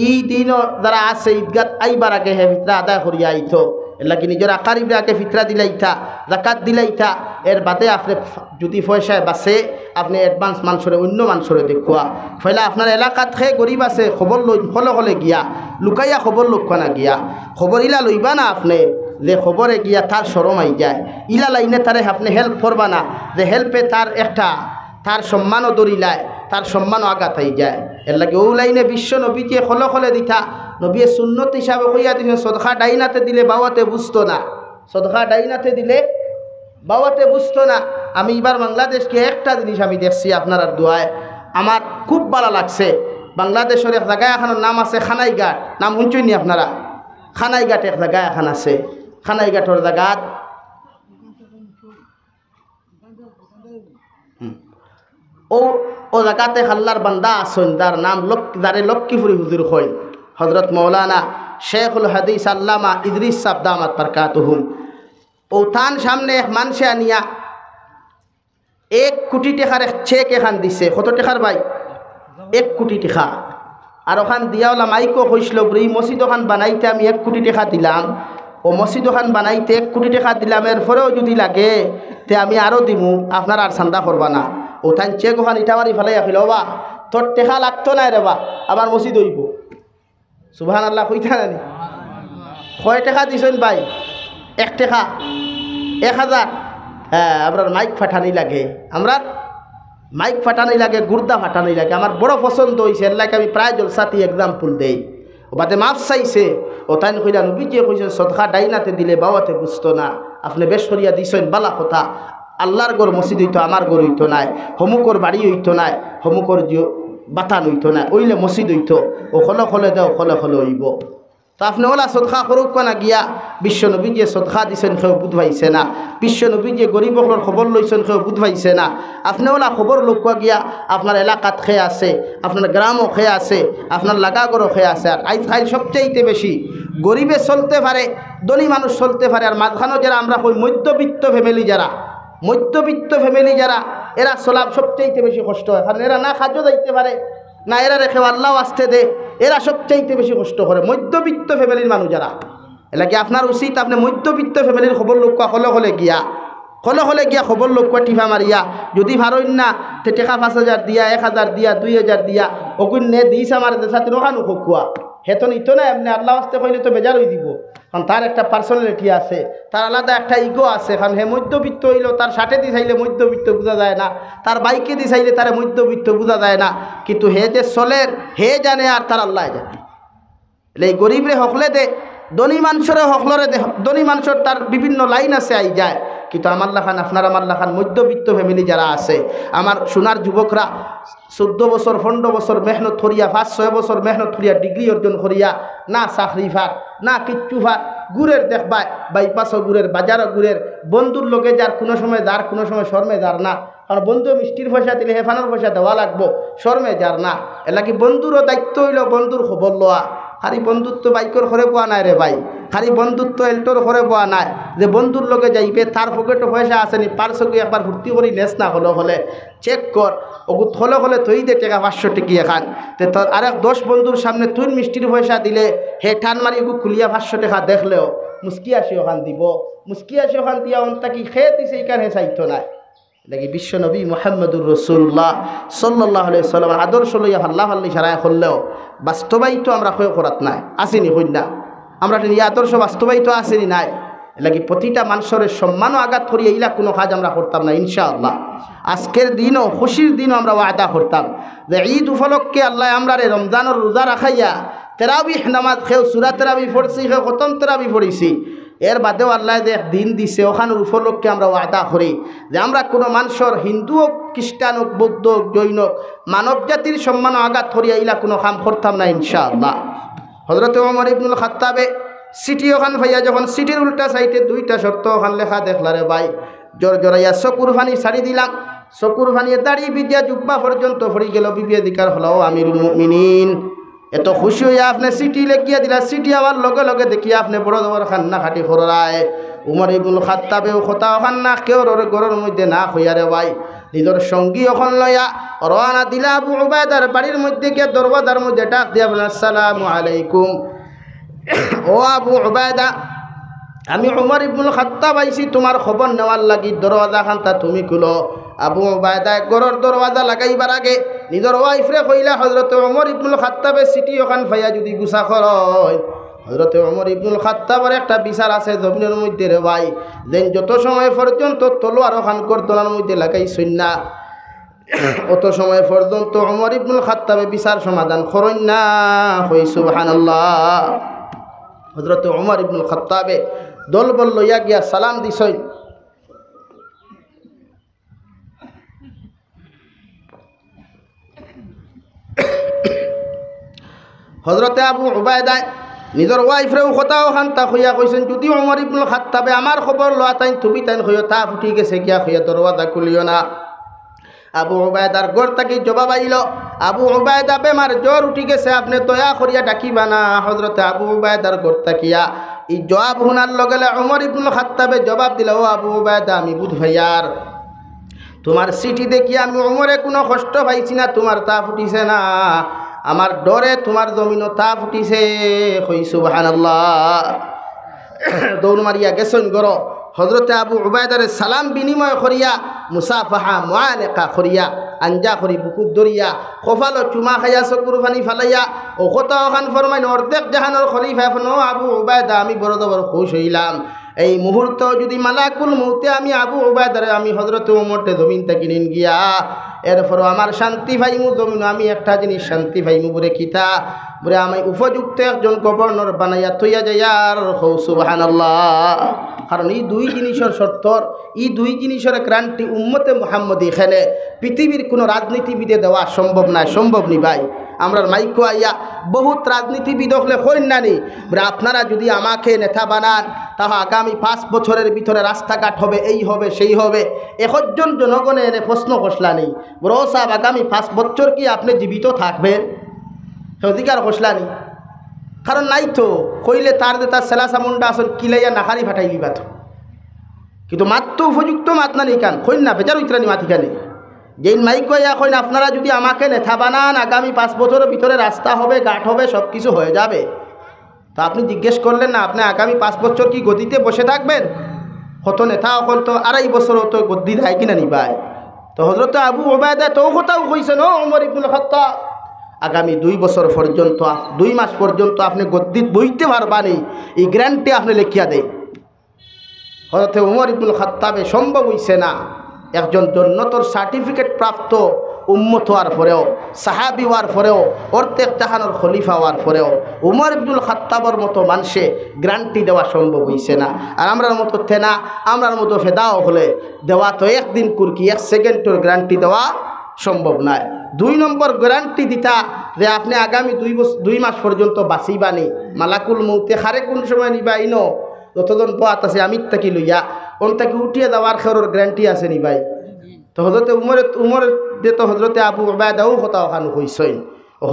ই দিনও যারা আছে ঈদগাত আইবার আগে হে ফিতরা আদায় করিয়া আইতো এর লাগি নিজের আকারিবরে আগে ফিতরা দিলাইতা জাকাত দিলাইতা এর বাদে আপনি যদি পয়সায় বাসে আপনি অ্যাডভান্স মানুষরে অন্য মানুষরে দেখুয়া ফলে আপনার এলাকাত খে গরিব আছে খবর লই হলে হলে গিয়া লুকাইয়া খবর লক্ষা না গিয়া খবর ইলা লইবা না আপনি যে খবরে গিয়া তার শরম আই যায় ইলা লাইনে তারে আপনি হেল্প করবা না যে হেল্পে তার একটা তার সম্মানও দরিলায় তার সম্মানও আঘাত হয়ে যায় এর লাগে ও লাইনে বিশ্ব নবীকে খলে খলে দিতা নবী সুন্নত হিসাবে কইয়া দিলেন সদকা ডাইনাতে দিলে বাবাতে বুঝতো না সদকা ডাইনাতে দিলে বাবাতে বুঝতো না আমি এবার বাংলাদেশকে একটা জিনিস আমি দেখছি আপনার দোয়ায় আমার খুব ভালো লাগছে বাংলাদেশের এক জায়গায় এখানোর নাম আছে খানাইঘাট নাম শুনছেন নি আপনারা খানাইঘাট এক জায়গায় এখন আছে খানাইঘাটর জায়গাত ও জায়গাতে খাল্লার বান্দা আসন যার নাম যারে লক্ষ্মীপুরি হুজুর হয় হজরত মৌলানা শেখুল হাদিস আল্লামা ইদ্রিস সাহেব দামাত বারকাতুহুম ও তান সামনে এক মানুষে আনিয়া 1 কোটি টাকার এক চেক এখান দিছে কত টাকার ভাই 1 কোটি টাকা আর ওখান দিয়াওলা মাইকও কইছিল এই মসজিদ ওখান বানাইতে আমি 1 কোটি টাকা দিলাম ও মসজিদ ওখান বানাইতে 1 কোটি টাকা দিলাম এরপরেও যদি লাগে তে আমি আরও দিমু আপনার আর চান্দা করবা না ও তাই চেক ওখান ইটা মারি ফেলাই আপিল বা তোর টেকা লাগতো না রে বা আবার মসজিদ হইব সুবহানাল্লাহ কইতা নানি কয় টাকা দিছেন ভাই 1 টাকা 1000 হ্যাঁ আপনার মাইক ফাটানি লাগে আমরা মাইক ফাটানি লাগে গুর্দা ফাটানি লাগে আমার বড় পছন্দ হয়েছে এর লাগে আমি প্রায় জলসাতি এক্সাম্পল দেই ও বাদে মাফ চাইছে ও তাই কইলা নবীজি কইছেন সদকা ডাইনাতে দিলে বাবাতে বুঝতো না আপনি বেশ করিয়া দিছেন বালা কথা আল্লাহর গড় মসজিদ হইতো আমার গড় হইতো নাই হমুকর বাড়ি হইতো নাই হমুকর বাতান হইতো না ওইলে মসজিদ হইতো ও খলে খলে দেও খলে খলে হইব তো আপনি ওলা সদকা করুক না গিয়া বিশ্ব নবী যে সদকা দিছেন কেউ বুধবাইছে না বিশ্ব নবী যে গরিব হলোর খবর লইছেন কেউ বুধবাইছে না আপনি ওলা খবর লুকুয়া গিয়া আপনার এলাকাত খেয়ে আছে আপনার গ্রামও খেয়ে আছে আপনার লাগাগরও খেয়ে আছে আর আজকাল সবচেয়ে বেশি গরিবে চলতে পারে ধনী মানুষ চলতে পারে আর মাঝখানেও যারা আমরা কই মধ্যবিত্ত ফ্যামিলি যারা এরা চলা সবচেয়ে বেশি কষ্ট হয় কারণ এরা না খাদ্য দিতে পারে না এরা রেখে আল্লাহ আসতে দে এরা সবচেয়ে বেশি কষ্ট করে মধ্যবিত্ত ফ্যামিলির মানুষ যারা এলাকি আপনার উচিত আপনি মধ্যবিত্ত ফ্যামিলির খবর লুকুয়া হলে গিয়া খবর লুকুয়া টিফা মারিয়া যদি ভারইন না তে টাকা 5000 দিয়া 1000 দিয়া 2000 দিয়া ওগুন নে দিস আমার দেশা তিনখানো খকুয়া হেতন ইতো না এমনি আল্লাহ আসতে কইলে তো বেজার হয়ে দিব কারণ তার একটা পার্সোনালিটি আছে তার আলাদা একটা ইগো আছে কারণ হে মধ্যবিত্ত হইলেও তার শার্টে দি চাইলে মধ্যবিত্ত বোঝা যায় না তার বাইকে দি চাইলে তার মধ্যবিত্ত বোঝা যায় না কিন্তু হে যে চলের হে জানে আর তার আল্লাহ জানে এই গরিবরে হকলে দে ধনী মানুষরে হকলরে দে ধনী মানুষের তার বিভিন্ন লাইন আছে আই যায় কিন্তু আমার লাখান আপনার আমার লাখান মধ্যবিত্ত ফ্যামিলি যারা আছে আমার সোনার যুবকরা 14 বছর 15 বছর মেহনত করিয়া 5-6 বছর মেহনত করিয়া ডিগ্রি অর্জন করিয়া না চাকরি ভাত না কিচ্ছু ভাত গুড়ের দেখবায় বাইপাসও গুড়ের বাজারও গুড়ের বন্ধুর লোকে যার কোনো সময় শর্মে যার না কারণ বন্ধু মিষ্টির পয়সা দিলে হেফানোর পয়সা দেওয়া লাগবো শর্মে যার না এলাকি বন্ধুরও দায়িত্ব হইল বন্ধুর খবর লওয়া খালি বন্ধুত্ব বাইকর ঘরে পোয়া নাই রে ভাই খালি বন্ধুত্ব এল্টোর ঘরে পোয়া নাই যে বন্ধুর লগে যাইবে তার পকেটে পয়সা আসেনি পার্সকে একবার ভর্তি করি নেস না হলে চেক কর ওগুত হলে তুই দে টাকা 500 টিকি এখান তে তোর আরেক 10 বন্ধুর সামনে তুই মিষ্টির পয়সা দিলে হে ঠান মারি ওগু খুলিয়া 500 টাকা দেখলেও মুস্কি আসি ওখান দিব মুস্কি আসি ওখান দিয়া অন্তাকি খেয়ে দিছে এইখানে চাইতো না দেখি বিশ্ব নবী মুহাম্মদুর রাসূলুল্লাহ সাল্লাল্লাহু আলাইহি সাল্লাম আদর্শ লইয়া আল্লাহ সারায় করলেও বাস্তবায়িত আমরা কেউ করাত নাই আসেনি হই না আমরা এই আদর্শ বাস্তবায়িত আসেনি নাই লাগি প্রতিটা মানুষের সম্মানও আঘাত করি এইলা কোনো কাজ আমরা করতাম না ইনশাআল্লাহ আজকের দিনও খুশির দিনও আমরা ওয়াদা করতাম যে ঈদ উপলক্ষে আল্লাহ আমরা রমজানের রোজা রাখাইয়া তারাবিহ নামাজ খেও সূরা তারাবিহ পড়ছি খেও খতম তারাবিহ পড়িছি এর বাদেও আল্লাহ যে দিন দিছে ওখানের উপলক্ষে আমরা ওয়াদা করি যে আমরা কোনো মানুষের হিন্দু হোক খ্রিস্টান হোক বৌদ্ধ হোক জৈন হোক মানব জাতির সম্মান আঘাত করিয়া এইলা কোনো কাম করতাম না ইনশাআল্লাহ হযরত ওমর ইবনুল খাত্তাবে সিটি ওখান ভাইয়া যখন সিটির উল্টা সাইডে 2টা শর্ত ওখান লেখা দেখলারে ভাই জোরাইয়া চকুর ফানি ছাড়ি দিলাম চকুর ফানিয়ে দাড়ি বিদ্যা জুব্বা পর্যন্ত পড়ি গেল বিবি অধিকার হলো আমিরুল মুমিনিন এত খুশি হইয়া আপনি সিটি লেখিয়া দিলা সিটি আবার লগে লগে দেখিয়া আপনি বড় বড় খান্না খাটি খরায় উমর ইবনুল খাত্তাবেও কথা খান্না কেউ ঘরের মধ্যে না হইয়ারে ভাই নিজের সঙ্গী ওখান লইয়া রওনা দিলা আবু উবায়দার বাড়ির মধ্যে গিয়ে দরওয়াজার মধ্যে ডাক দিয়া বলেন আসসালামু আলাইকুম ও আবু উবায়দা আমি উমর ইবনুল খাত্তাব আইছি তোমার খবর নেওয়ার লাগি, দরওয়াজা খানটা তুমি খুলো। আবু উবায়দা ঘরের দরওয়াজা লাগাইবার আগে নিজের ওয়াইফরে কইলা হযরত উমর ইবনুল খাত্তাবে সিটি ওখান ফাইয়া যদি গুছা করয়, হযরত উমর ইবনুল খাত্তাবের একটা বিচার আছে জমিনের মধ্যে রে ভাই, যেন যত সময় পর্যন্ত তলোয়ার ওখান করতলার মধ্যে লাগাইছই না, অত সময় পর্যন্ত উমর ইবনুল খাত্তাবে বিচার সমাধান করেন না। কই সুবহানাল্লাহ। হযরত উমর ইবনুল খাত্তাবে দলবল লইয়া গিয়া সালাম দিছই। হযরতে আবু উবায়দা নিজের ওয়াইফরেও কথাও খান্তা হইয়া কইছেন, যদি উমর ইবনুল খাত্তাবে আমার খবর লওয়া তাই তুমি তাই হইয়া তা ফুটি গেছে গিয়া হইয়া দরওয়াজা খুলিও না। আবু উবায়দার ঘর থাকি জবাব আইল, আবু উবায়দা বেমার জ্বর উঠি গেছে, আপনি দয়া করিয়া ডাকিবা না। হযরতে আবু উবায়দার ঘর থাকিয়া এই জবাব শোনার লগে লগে উমর ইবনুল খাত্তাবে জবাব দিল, ও আবু উবায়দা, আমি বুধ ভাইয়ার তোমার চিঠি দেখি আমি উমরে কোনো কষ্ট পাইছি না, তোমার তা ফুটিছে না, আমার ডরে তোমার জমিনও তা ফুটিছে। কই সুবহানাল্লাহ। দৌড় মারিয়া গেছেন গর হযরতে আবু উবায়দারে সালাম বিনিময় করিয়া মুসাফাহা মুআনাকা করিয়া আঞ্জা করি বুকুত দরিয়া কপাল চুমা খাইয়া চকুর পানি ফালাইয়া ও কথা ওখান ফরমাইন অর্ধেক জাহানোর খলিফা ফনো আবু উবায়দা, আমি বড় বড় খুশ হইলাম। এই মুহূর্ত যদি মালাকুল মৌতে আমি আবু উবায়দারে আমি হযরত ওমরতে জমিন থেকে নিন গিয়া এরপরও আমার শান্তি পাইমু জমিন, আমি একটা জিনিস শান্তি পাইমু বলে কিতা বলে আমি উপযুক্ত একজন গভর্নর বানাইয়া থইয়া যাইয়ার। হৌ সুবহানাল্লাহ। কারণ এই দুই জিনিসের শর্তর, এই দুই জিনিসের ক্রান্তি উম্মতে মুহাম্মদী এখানে পৃথিবীর কোনো রাজনীতিবিদে দেওয়া সম্ভব নয়, সম্ভব নি ভাই। আমরা মাইকো আইয়া বহুত রাজনীতিবিদ হলে হইন নানি বলে আপনারা যদি আমাকে নেতা বানান তাহলে আগামী 5 বছরের ভিতরে রাস্তাঘাট হবে, এই হবে, সেই হবে। একজন জনগণে এনে প্রশ্ন কষলা নেই বড় সাহেব, আগামী 5 বছর কি আপনি জীবিত থাকবেন? অধিকার কষলা নেই, কারণ নাই তো। কইলে তার যে তার সেলা সামুন্ডা আসল কিলাইয়া নাখারি ফাটাই লিবা তো, কিন্তু মাত্র উপযুক্ত মাত না নেই কান কইন না বেচার উত্তরানি মাতিকানে যেই মাইক কইয়া কইন আপনারা যদি আমাকে নেতা বানান আগামী 5 বছরের ভিতরে রাস্তা হবে, ঘাট হবে, সব কিছু হয়ে যাবে। তো আপনি জিজ্ঞেস করলেন না আপনি আগামী 5 বছর কি গদিতে বসে থাকবেন? কত নেতা অকল তো 2.5 বছর তো গদ্দি দেয় কিনা নিবাই। তো হযরত আবু উবায়দা তো কথাও কইছেন, ও উমর ইবনুল খাত্তাব আগামী 2 বছর পর্যন্ত 2 মাস পর্যন্ত আপনি গদ্দিত বইতে পারবানি, এই গ্যারান্টি আপনি লিখিয়া দেয়। হযরত উমর ইবনুল খাত্তাবে সম্ভব হইছে না একজন জন্নতর সার্টিফিকেট প্রাপ্ত উম্মত হওয়ার পরেও, সাহাবি হওয়ার পরেও, প্রত্যেক জাহানোর খলিফা হওয়ার পরেও উমর ইবনুল খাত্তাবর মতো মানুষে গ্যারান্টি দেওয়া সম্ভব হইছে না। আর আমরার মতো তেনা, আমরার মতো ফেদাও হলে দেওয়া তো একদিন কুরকি 1 সেকেন্ডের গ্যারান্টি দেওয়া সম্ভব নয়। 2 নম্বর গ্যারান্টি দিতা যে আপনি আগামী 2 মাস পর্যন্ত বাঁচিবানি, মালাকুল মৌতে খারে কোন সময় নিবা ইনো যতজন পাত আছে আমি তাকে লইয়া কোন তাকে উঠিয়ে দেওয়ার খেরোর গ্যারান্টি আছে নি ভাই। তো হযরতে উমর দে তো হযরতে আবু উবায়দাও কথা ওখানে হইছেন।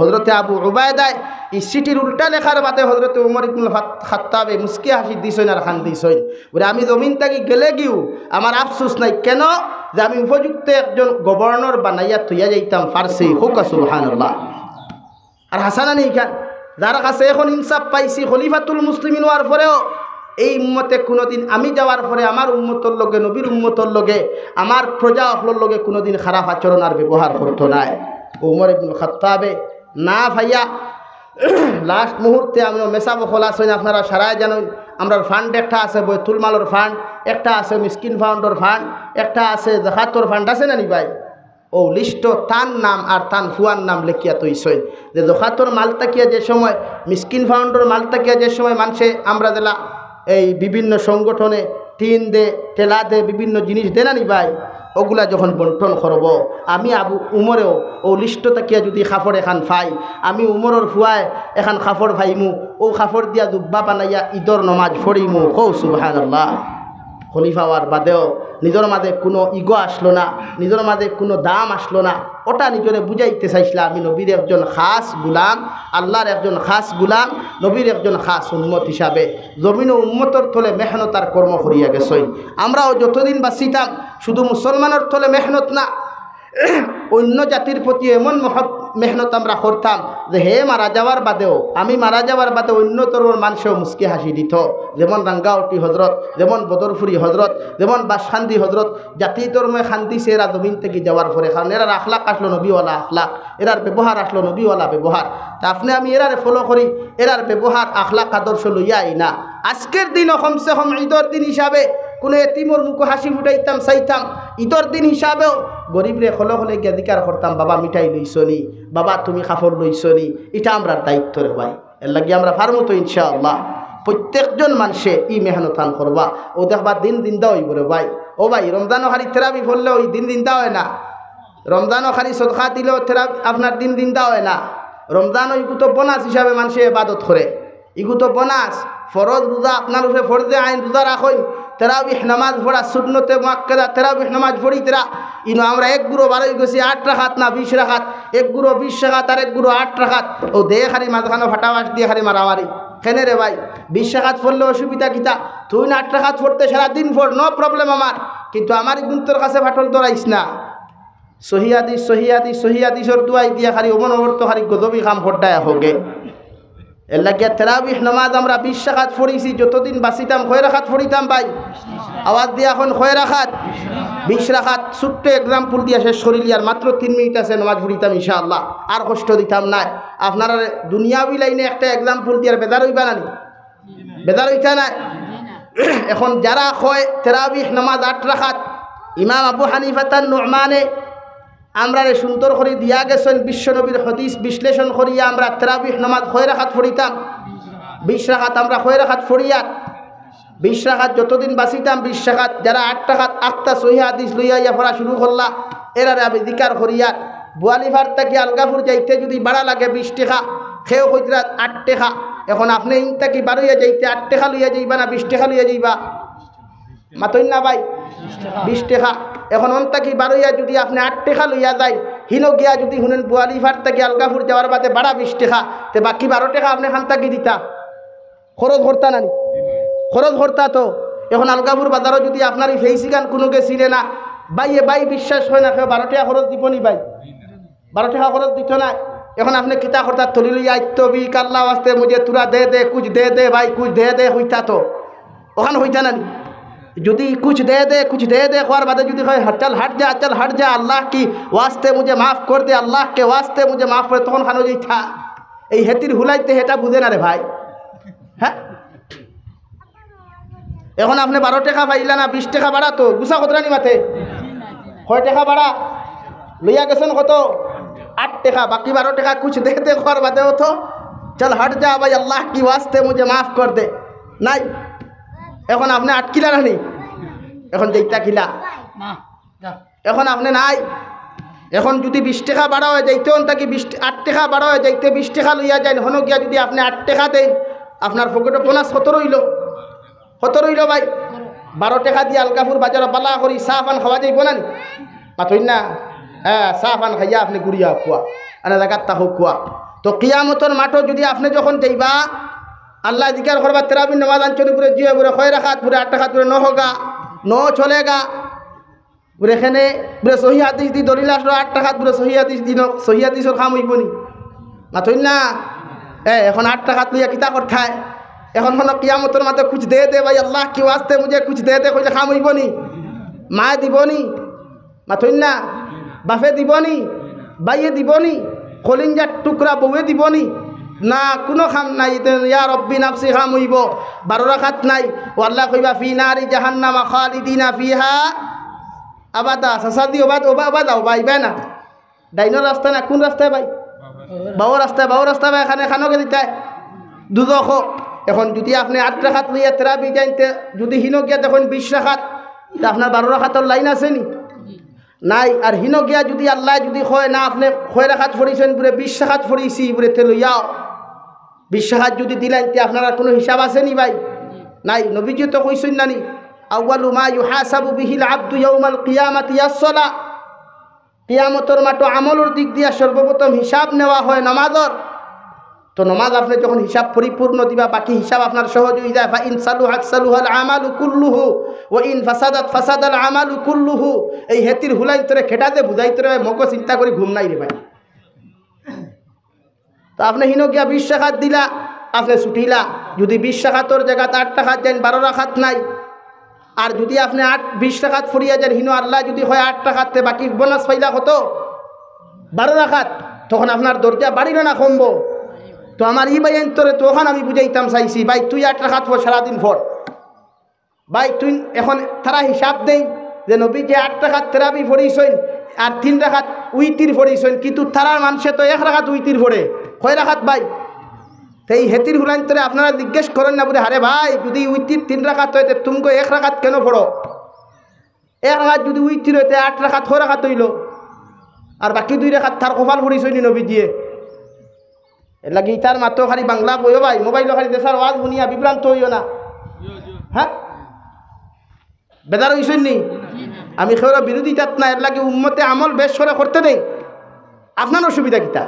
হযরতে আবু উবায়দায় এই চিঠির উল্টা লেখার বাদে হযরতে উমর ইবনুল খাত্তাবে মুস্কি হাসি দিছেন আর খান দিছেন বলে আমি জমিন তাকে গেলে গিয়েও আমার আফসোস নাই, কেন যে আমি উপযুক্ত একজন গভর্নর বানাইয়া থইয়া যাইতাম ফার্সি। হুক সুবহানাল্লাহ। আর হাসানা নেই খান যার কাছে এখন ইনসাফ পাইছি খলিফাতুল মুসলিমিন হওয়ার পরেও এই উম্মতে কোনোদিন আমি যাওয়ার পরে আমার উম্মতর লগে, নবীর উম্মতর লগে, আমার প্রজা অকলর লগে কোনোদিন খারাপ আচরণ আর ব্যবহার করতো না। উমর ইবনুল খাত্তাবে না ভাইয়া লাস্ট মুহূর্তে আমি মেসাব খোলাস হইন, আপনারা সারাই জানেন আমরা ফান্ড একটা আছে বৈতুল মালর ফান্ড, একটা আছে মিসকিন ফাউন্ডর ফান্ড, একটা আছে জাকাতর ফান্ড, আছে না নি ভাই? ও লিস্ট তান নাম আর তান ফুয়ার নাম লেখিয়া তৈছই যে জাকাতর মাল তাকিয়া যে সময়, মিসকিন ফাউন্ডর মাল তাকিয়া যে সময় মানুষে আমরা দিলা এই বিভিন্ন সংগঠনে টিন দে, টেলা দে, বিভিন্ন জিনিস দে না নি ভাই, ওগুলা যখন বন্টন করব আমি আবু উমরেও ও লিস্ট তাকিয়া যদি খাফড় এখান ফাই, আমি উমরের ফুয়ায় এখান খাফড় ফাইমু, ও খাফড় দিয়া দুব্বা বানাইয়া ঈদর নমাজ ফড়িমু। কৌ সুবহানাল্লাহ। খলিফা হওয়ার বাদেও নিজের মাঝে কোনো ইগো আসলো না, নিজের মাঝে কোনো দাম আসলো না। ওটা নিজরে বুঝাইতে চাইছিলাম আমি নবীর একজন খাস গুলাম, আল্লাহর একজন খাস গুলাম, নবীর একজন খাস উম্মত হিসাবে জমিন ও উম্মতর থলে মেহনত আর কর্ম করিয়া গেছই। আমরাও যতদিন বাঁচিতাম শুধু মুসলমানের থলে মেহনত না, অন্য জাতির প্রতি এমন মেহনত আমরা করতাম যে হে মারা যাওয়ার বাদেও আমি মারা যাওয়ার বাদে অন্য তরুণ মানুষেও মুস্কি হাসি দিত, যেমন রাঙ্গাউটি হজরত, যেমন বদরপুরি হজরত, যেমন বাসখান্দি হজরত। জাতি ধর্মে শান্তি সে এরা জমিন থেকে যাওয়ার পরে, কারণ এরার আখলাক আসলো নবীওয়ালা আখলাক, এরার ব্যবহার আসলো নবীওয়ালা ব্যবহার। তা আপনি আমি এরারে ফলো করি, এরার ব্যবহার আখলাক আদর্শ লইয়াই না। আজকের দিনও কমসে কম ঈদের দিন হিসাবে কোনো এতিমর মুখ হাসি ফুটাইতাম চাইতাম, ঈদের দিন হিসাবেও গরিবরে হলে হলে গিয়ে দিকার করতাম, বাবা মিঠাই লইছনি, বাবা তুমি কাপড় লইছনি, এটা আমরা দায়িত্ব রে ভাই। এর লাগে আমরা পারবো তো ইনশাআল্লাহ। প্রত্যেকজন মানুষে ই মেহনতান করবা, ও দেখবা দিন দিন দা হইব রে ভাই। ও ভাই রমজানও খালি থেরাপি পড়লেও ওই দিন দিন দা হয় না, রমজানও খালি সদকা দিলেও থেরাপি আপনার দিন দিন দা হয় না। রমজান ইগু তো বোনাস হিসাবে মানুষে ইবাদত করে, ইগু তো বোনাস। ফরজ রোজা আপনার উপরে ফরজে আইন রোজা রাখুন, তেরাবিহ নামাজ পড়া সুন্নতে মুআক্কাদা তেরাবিহ নামাজ পড়ি তেরা ইনো আমরা এক গুরো বারোই গেছি 8 রাকাত না 20 রাকাত, এক গুরো 20 রাকাত আর এক গুরো 8 রাকাত। ও দে খালি মাঝখানে ফাটাবাস দিয়ে খালি মারামারি কেনে রে ভাই? 20 রাকাত পড়লে অসুবিধা কিতা? তুই না 8 রাকাত পড়তে সারাদিন পড়, নো প্রবলেম আমার, কিন্তু আমার গুন্তর কাছে ফাটল ধরাইস না। সহিয়াদি সহিয়াদি সহিয়াদিসর দুয়াই দিয়া খালি ওমন অবর্ত খালি গজবি কাম ফোটায় হোগে। এর লাগিয়া তেরাবিহ নামাজ আমরা 20 রাকাত পড়িছি, যতদিন বাঁচিতাম কয় রাকাত পড়িতাম ভাই? আওয়াজ দিয়া এখন কয় রাকাত? 20 রাকাত। ছোট্ট এক্সাম্পল দিয়া শেষ করিলি, আর মাত্র 3 মিনিট আছে নামাজ পড়িতাম ইনশাআল্লাহ, আর কষ্ট দিতাম না। আপনারা দুনিয়াবি লাইনে একটা এক্সাম্পল দিয়া বেদার হইবা না, বেদার হইতা না। এখন যারা কয় তেরাবিহ নামাজ 8 রাকাত, ইমাম আবু হানিফা তার নুমানে আমরা সুন্দর করে দিয়া গেছেন বিশ্বনবীর হাদিস বিশ্লেষণ করিয়া আমরা তেরাবিহ নামাজ কয় রাকাত পড়িতাম? 20 রাকাত। আমরা কয় রাকাত পড়িয়া 20 রাকাত যতদিন বাঁচিতাম 20 রাকাত। যারা 8 রাকাত 8টা সহিহ হাদিস লইয়া পড়া শুরু করলা, এরারে আমি জিকার করিয়া বুয়ালিভার থেকে আলগাপুর যাইতে যদি ভাড়া লাগে 20 টাকা, সেও কইতরা 8 টাকা। এখন আপনি ইনটা কি বারোইয়া যাইতে 8 টাকা লইয়া যাইবা না 20 টাকা লইয়া যাইবা? মাতই না ভাই, 20 টাকা। এখন অন্তা কি বারোইয়া যদি আপনি 8 টাকা লইয়া যায়, হিনো গিয়া যদি শুনেন বুয়ালিভার থেকে আলগাপুর যাওয়ার বাদে ভাড়া 20 টাকা, তো বাকি 12 টাকা আপনি খান তাকি দিতা? খরচ ভরতা নানি? খরচ ভরতা তো। এখন আলগাপুর বাজারও যদি আপনার এই ফেইসি গান কোনো গেছিলে না বাইয়ে বাই বিশ্বাস হয় না, কেউ 12 টাকা খরচ দিব নি ভাই? 12 টাকা খরচ দিত না। এখন আপনি কিতা করতা? তলি লইয়া আইতবি কাল্লা আসতে মুঝে তুরা দে দে কুছ দে দে ভাই কুছ দে দে হইতা তো ওখানে হইতা নানি? যদি कुछ दे दे हर बात যদি হয় चल हट जा अल्लाह की वास्ते मुझे माफ़ कर दे, अल्लाह के वास्ते मुझे माफ़ कर, तখন খানো যাই থা এই হেতির হুলাইতে হেটা বুঝে না রে ভাই। হ্যাঁ, এখন আপনি 12 টাকা পাইলা না 20 টাকা ভাড়া তো গুছা কতরানি মাথে? কয় টাকা ভাড়া লইয়া গেছেন? কত? 8 টাকা। বাকি 12 টাকা कुछ दे दे हर बात তো चल हट जा भाई अल्लाह की वास्ते मुझे माफ़ कर दे নাই। এখন আপনি 8 কিলা রানি, এখন যেইটা কিলা এখন আপনি নাই। এখন যদি 20 টাকা বাড়া হয়ে যাইতে তাকে 8 টাকা বাড়া হয়ে যাইতে 20 টাকা লইয়া যায়, হনো গিয়া যদি আপনি 8 টাকা দেন আপনার পকেটে বোনাস কত রইল? কত রইল ভাই? 12 টাকা দিয়ে আলগাপুর বাজারে বালা করি চা পান খাওয়া যাইব না? মাথই না? হ্যাঁ, চা পান খাইয়া আপনি ঘুরিয়া খুয়া আনা জায়গার তাহ খুয়া। তো কিয়ামতর মাঠও যদি আপনি যখন যাইবা আল্লাহ জিকার করবা তেরাবিন নামাজ আঞ্চলিক পুরে জিয়ে পুরে 6 রাকাত পুরে 8 রাকাত পুরে 9 হোগা 9 চলেগা পুরে এখানে পুরে সহি হাদিস দি দলিল আসলো 8 রাকাত পুরে সহি হাদিস দিন সহি হাদিসের কাম হইব নি? মাথই না? এখন 8 রাকাত লইয়া কিতা করথায়? এখন হলো কিয়ামতের মাঠে কুछ দে দে ভাই আল্লাহ কি ওয়াস্তে মুঝে कुछ দে দে কইলে কাম হইব নি? মা দিবনি? মাথই না? বাপে দিবনি? বাইয়ে দিবনি? কলিঞ্জার টুকরা বউয়ে দিবনি? না, কোনো খাম নাই। ইয়া রব্বি নাফসি খাম হইব। 12 রাকাত নাই। ও আল্লাহ কইবা ফি নারি জাহান্নাম খালিদিনা ফিহা আবাদা। সাসাদি ওবাদা ওবাইবে না। ডাইনোর রাস্তা না কোন রাস্তায় ভাই? বাও রাস্তা ভাই এখানে খানোকে দিতায় দুদখ। এখন যদি আপনি 8 রাকাত লইয়া তেরাবি যাইতে যদি হিনো গিয়া দেখুন 20 রাকাত, তা আপনার 12 রাকাতের লাইন আছে নি? নাই। আর হিনো গিয়া যদি আল্লাহ যদি কয় না আপনি 6 রাকাত পড়িছেন পুরে 20 রাকাত পড়িছি পুরে তে লইয়াও 20 রাকাত যদি দিলেন তে আপনার কোনো হিসাব আছে নি ভাই? নাই। নবীজি তো কইছেন নানি আউয়ালু মা ইউহাসাবু বিহিল আবদু ইয়াউমাল কিয়ামাতি আস-সালাহ। কিয়ামতের মাঠে আমলের দিক দিয়া সর্বপ্রথম হিসাব নেওয়া হয় নামাজের। তো নামাজ আপনি যখন হিসাব পরিপূর্ণ দিবা বাকি হিসাব আপনার সহজ হয়ে যায়। ফা ইন সালুহাত সালুহাল আমালু কুল্লুহু ওয়া ইন ফাসাদাত ফাসাদাল আমালু কুল্লুহু। এই হেতির হুলাই তোরে খেটাতে বুঝাই তোরে মগো চিন্তা করি ঘুম নাই রে ভাই। তো আপনি হিনো গিয়া 20 রাকাত দিলা, আপনি ছুটিলা। যদি 20 রাকাতর জায়গাতে 8 রাকাত দেন, 12 রাকাত নাই। আর যদি আপনি 20 রাকাত ফুরিয়া যান, হিনো আল্লাহ যদি হয় 8 রাকাতে, বাকি বোনাস পাইলা কত? 12 রাকাত। তখন আপনার দরজা বাড়িল না কমবো? তো আমার ই ভাই অন্তরে তখন আমি বুঝাইতাম চাইছি, ভাই তুই 8 রাকাত পর সারাদিন পর। ভাই তুই এখন তারা হিসাব দেই যে নবী যে 8 রাকাত তেরাবি পড়িছেন আর 3 রাকাত উইতির পড়িছেন, কিন্তু তারার মানুষে তো 1 রাকাত উইতির পড়ে। কয় রাকাত ভাই? এই হেতির হুলান্তরে আপনারা জিজ্ঞেস করেন না বলে, আরে ভাই যদি উইতির 3 রাকাত হইতে তুমি 1 রাকাত কেন পড়ো? 1 রাকাত যদি উইতির হইতে 8 রাকাত 6 রাকাত হইল, আর বাকি 2 রাকাত তার কপাল পড়িছেন নবী দিয়ে। এর লাগি তার মাত্র খালি বাংলা কইও ভাই, মোবাইলও খালি দেশার ওয়াজ শুনিয়া বিভ্রান্ত হইও না। হ্যাঁ, বেদার হইছেন নি? আমি খেয়ে বিরোধিতাত না, এর লাগে উম্মতে আমল বেশ করে করতে দেই। আপনার অসুবিধা কিতা?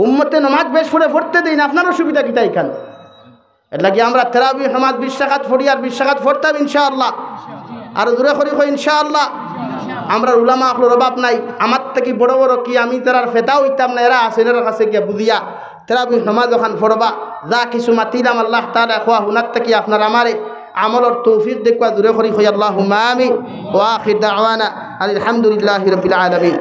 উম্মতে নমাজ বেশ করে পড়তে দেই না, আপনার অসুবিধা কিতা এখানে? এর লাগে আমরা তেরাবি নামাজ 20 রাকাত পড়ি আর 20 রাকাত পড়তাম ইনশাআল্লাহ। আর দূরে করি কই ইনশাআল্লাহ। আমরা উলামা আকলর অভাব নাই। আমার থেকে বড় বড় কি আমি তার ফেতা হইতাম না, এরা আছে এর কাছে গিয়া বুঝিয়া তেরাবি নামাজ ওখান পড়বা। যা কিছু মাতিলাম আল্লাহ তাআলা খোয়া হুনার থেকে আপনার আমারে আমলর তৌফিক দেখবা। দূরে করি কই আল্লাহুম্মা আমিন। ওয়া আখির দাওয়ানা আলহামদুলিল্লাহি রাব্বিল আলামিন।